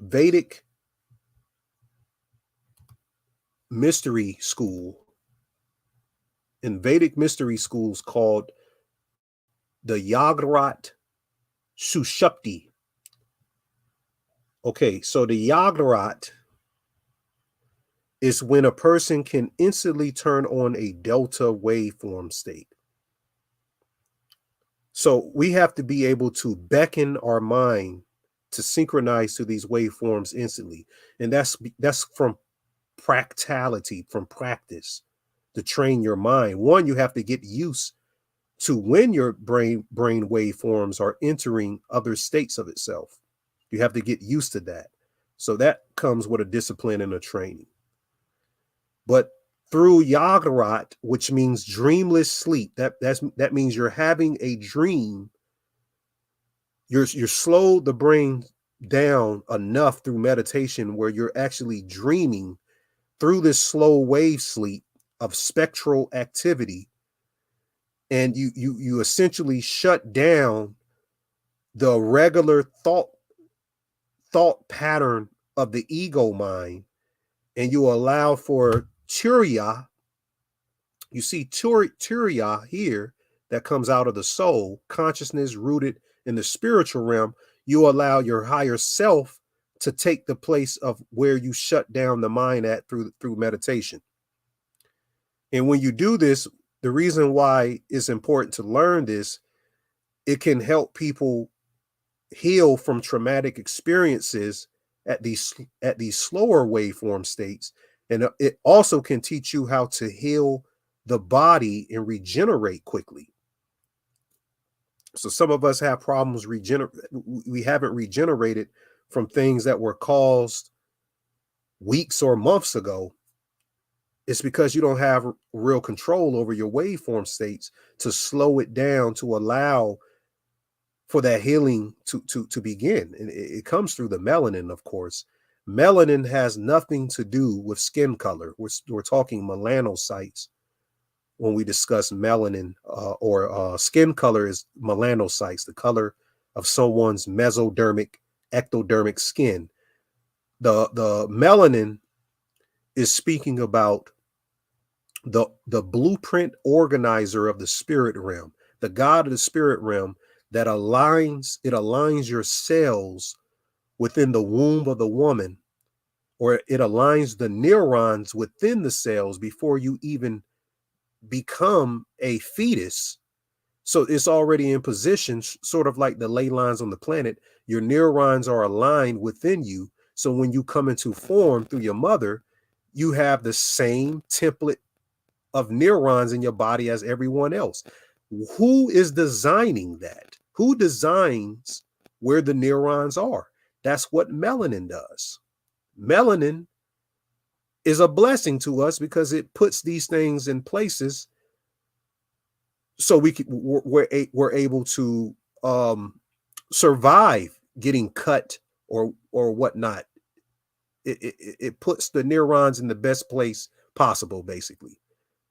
Vedic mystery school, in Vedic mystery schools, called the Yagrat Sushupti. Okay, so the Yagrat is when a person can instantly turn on a delta waveform state. So we have to be able to beckon our mind to synchronize to these waveforms instantly. And that's from practicality, from practice, to train your mind. One, you have to get used to when your brain waveforms are entering other states of itself. You have to get used to that. So that comes with a discipline and a training. But through Yagrat, which means dreamless sleep, that means you're having a dream. You're slow the brain down enough through meditation where you're actually dreaming through this slow wave sleep of spectral activity, and you essentially shut down the regular thought pattern of the ego mind, and you allow for Turiya. You see Turiya here, that comes out of the soul, consciousness rooted in the spiritual realm. You allow your higher self to take the place of where you shut down the mind at through meditation. And when you do this, the reason why it's important to learn this, it can help people heal from traumatic experiences at these slower waveform states. And it also can teach you how to heal the body and regenerate quickly. So some of us have problems we haven't regenerated from things that were caused weeks or months ago. It's because you don't have real control over your waveform states to slow it down, to allow for that healing to begin. And it comes through the melanin, of course. Melanin has nothing to do with skin color. We're talking melanocytes when we discuss melanin, or skin color is melanocytes, the color of someone's mesodermic, ectodermic skin. The melanin is speaking about the blueprint organizer of the spirit realm, the God of the spirit realm that aligns your cells within the womb of the woman, or it aligns the neurons within the cells before you even become a fetus. So it's already in position, sort of like the ley lines on the planet. Your neurons are aligned within you. So when you come into form through your mother, you have the same template of neurons in your body as everyone else. Who is designing that? Who designs where the neurons are? That's what melanin does. Melanin is a blessing to us because it puts these things in places so we're able to survive getting cut or whatnot. It puts the neurons in the best place possible, basically.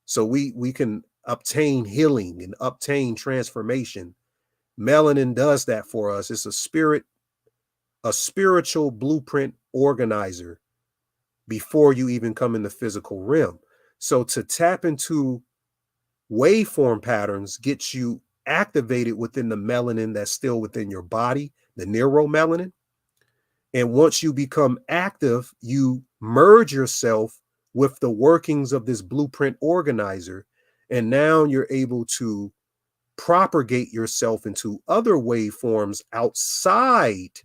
So we can obtain healing and obtain transformation. Melanin does that for us. It's a spiritual blueprint organizer before you even come in the physical realm. So to tap into waveform patterns gets you activated within the melanin that's still within your body, the neuromelanin. And once you become active, you merge yourself with the workings of this blueprint organizer. And now you're able to propagate yourself into other waveforms outside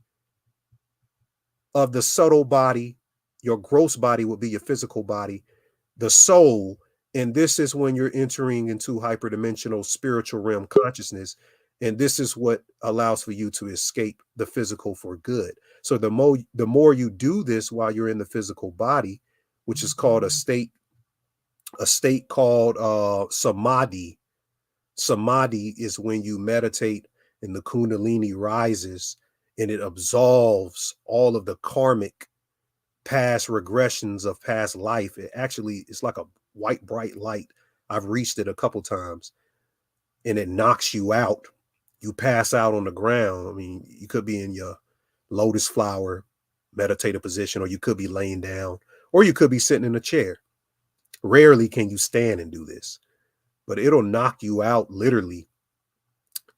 of the subtle body. Your gross body would be your physical body, the soul. And this is when you're entering into hyperdimensional spiritual realm consciousness. And this is what allows for you to escape the physical for good. So the more you do this while you're in the physical body, which is called a state called samadhi. Samadhi is when you meditate and the kundalini rises and it absolves all of the karmic past regressions of past life. It's like a white, bright light. I've reached it a couple times and it knocks you out. You pass out on the ground. I mean, you could be in your lotus flower meditative position, or you could be laying down, or you could be sitting in a chair. Rarely can you stand and do this, but it'll knock you out literally.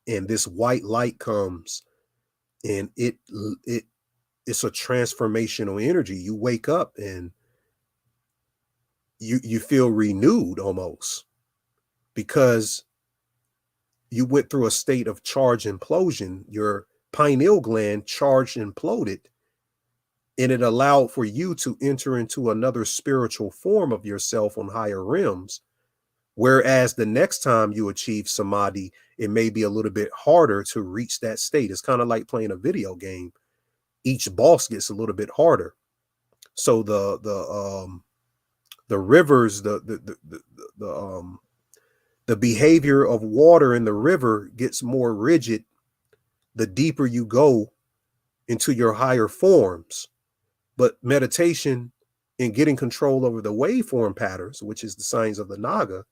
And this white light comes and it's a transformational energy. You wake up and you feel renewed almost, because you went through a state of charge implosion. Your pineal gland charged and imploded, and it allowed for you to enter into another spiritual form of yourself on higher realms. Whereas the next time you achieve samadhi, it may be a little bit harder to reach that state. It's kind of like playing a video game. Each boss gets a little bit harder. So the rivers, the behavior of water in the river gets more rigid the deeper you go into your higher forms. But meditation and getting control over the waveform patterns, which is the signs of the Naga,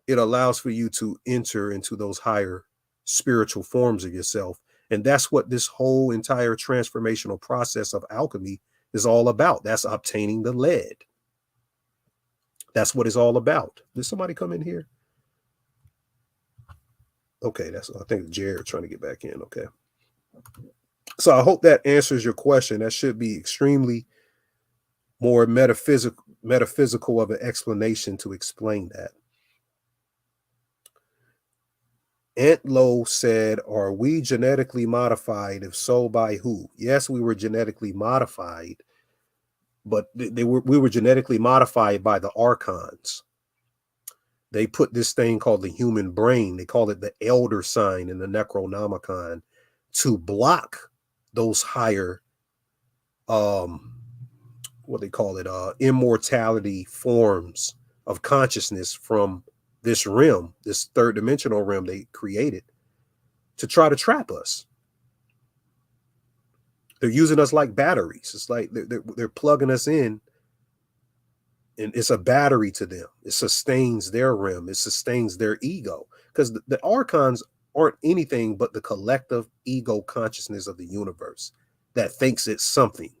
it allows for you to enter into those higher spiritual forms of yourself. And that's what this whole entire transformational process of alchemy is all about. That's obtaining the lead. That's what it's all about. Did somebody come in here? Okay, I think Jared trying to get back in. Okay. So I hope that answers your question. That should be extremely more metaphysical of an explanation to explain that. Antlo said, are we genetically modified? If so, by who? Yes, we were genetically modified, but we were genetically modified by the archons. They put this thing called the human brain, they call it the elder sign in the Necronomicon, to block those higher, what they call it, immortality forms of consciousness from this realm, this third dimensional realm they created to try to trap us. They're using us like batteries. It's like they're plugging us in, and it's a battery to them. It sustains their realm. It sustains their ego, because the archons aren't anything but the collective ego consciousness of the universe that thinks it's something.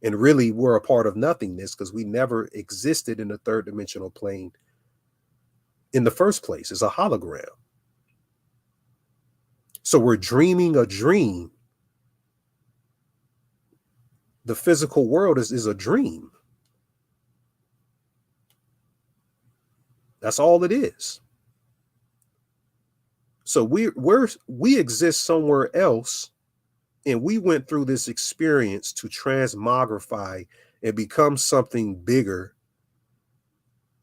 And really, we're a part of nothingness because we never existed in the third dimensional plane in the first place. It's a hologram. So we're dreaming a dream. The physical world is a dream. That's all it is. So we exist somewhere else, and we went through this experience to transmogrify and become something bigger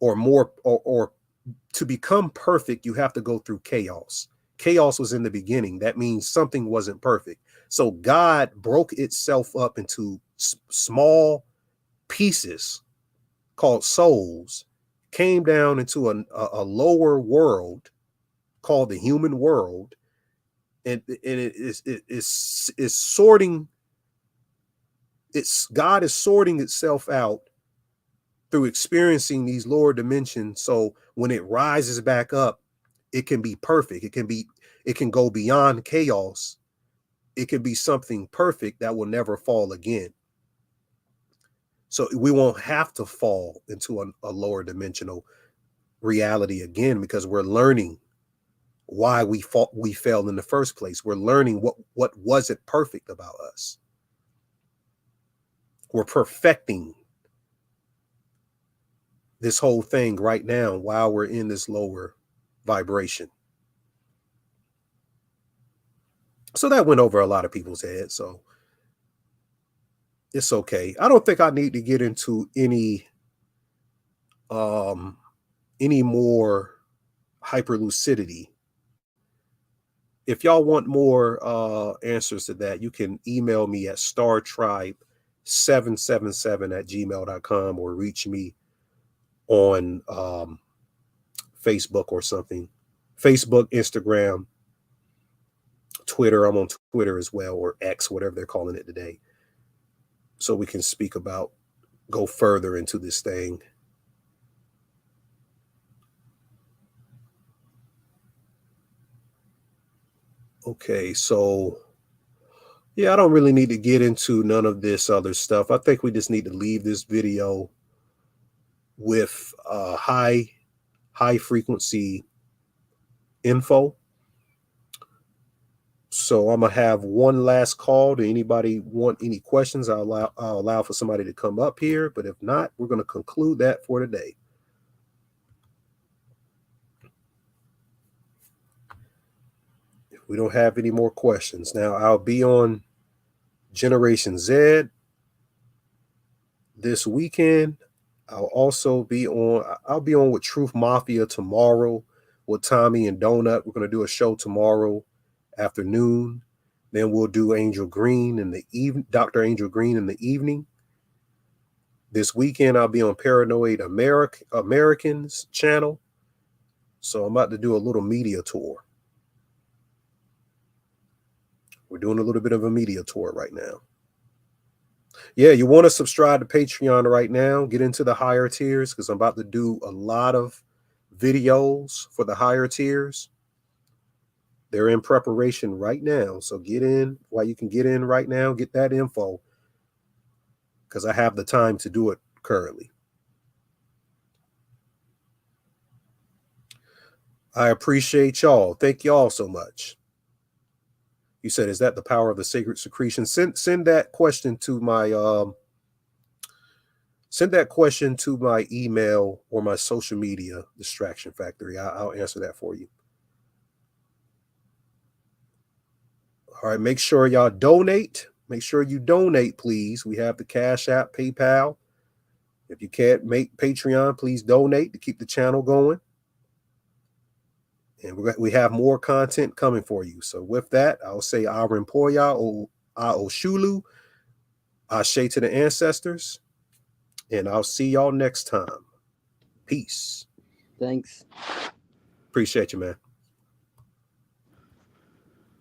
or more, or to become perfect, you have to go through chaos. Chaos was in the beginning. That means something wasn't perfect. So God broke itself up into small pieces called souls, came down into a lower world called the human world, and it is sorting. God is sorting itself out through experiencing these lower dimensions. So when it rises back up, it can be perfect. It can go beyond chaos. It can be something perfect that will never fall again. So we won't have to fall into a lower dimensional reality again, because we're learning why we fell in the first place. We're learning what wasn't perfect about us. We're perfecting this whole thing right now while we're in this lower vibration. So that went over a lot of people's heads. So it's okay. I don't think I need to get into any more hyperlucidity. If y'all want more answers to that, you can email me at startribe777@gmail.com or reach me on Facebook or something. Facebook, Instagram, Twitter. I'm on Twitter as well, or X, whatever they're calling it today. So we can go further into this thing. Okay, so yeah, I don't really need to get into none of this other stuff. I think we just need to leave this video with high frequency info. So I'm gonna have one last call. To anybody want any questions, I'll allow for somebody to come up here. But if not, we're gonna conclude that for today. If we don't have any more questions, now I'll be on Generation Z this weekend. I'll be on with Truth Mafia tomorrow with Tommy and Donut. We're gonna do a show tomorrow afternoon. Then we'll do Angel Green in the evening, Dr. Angel Green in the evening. This weekend, I'll be on Paranoid Americans channel. So I'm about to do a little media tour. We're doing a little bit of a media tour right now. Yeah, you want to subscribe to Patreon right now. Get into the higher tiers, because I'm about to do a lot of videos for the higher tiers. They're in preparation right now. So get in while you can get in right now. Get that info, because I have the time to do it currently. I appreciate y'all. Thank y'all so much. You said, is that the power of the sacred secretion? Send that question to my email or my social media, Distraction Factory. I'll answer that for you. All right, make sure y'all donate. Make sure you donate, please. We have the Cash App, PayPal. If you can't make Patreon, please donate to keep the channel going. And we have more content coming for you. So with that, I'll say Arimpoya o Aoshulu, Ashe to the ancestors, and I'll see y'all next time. Peace. Thanks. Appreciate you, man.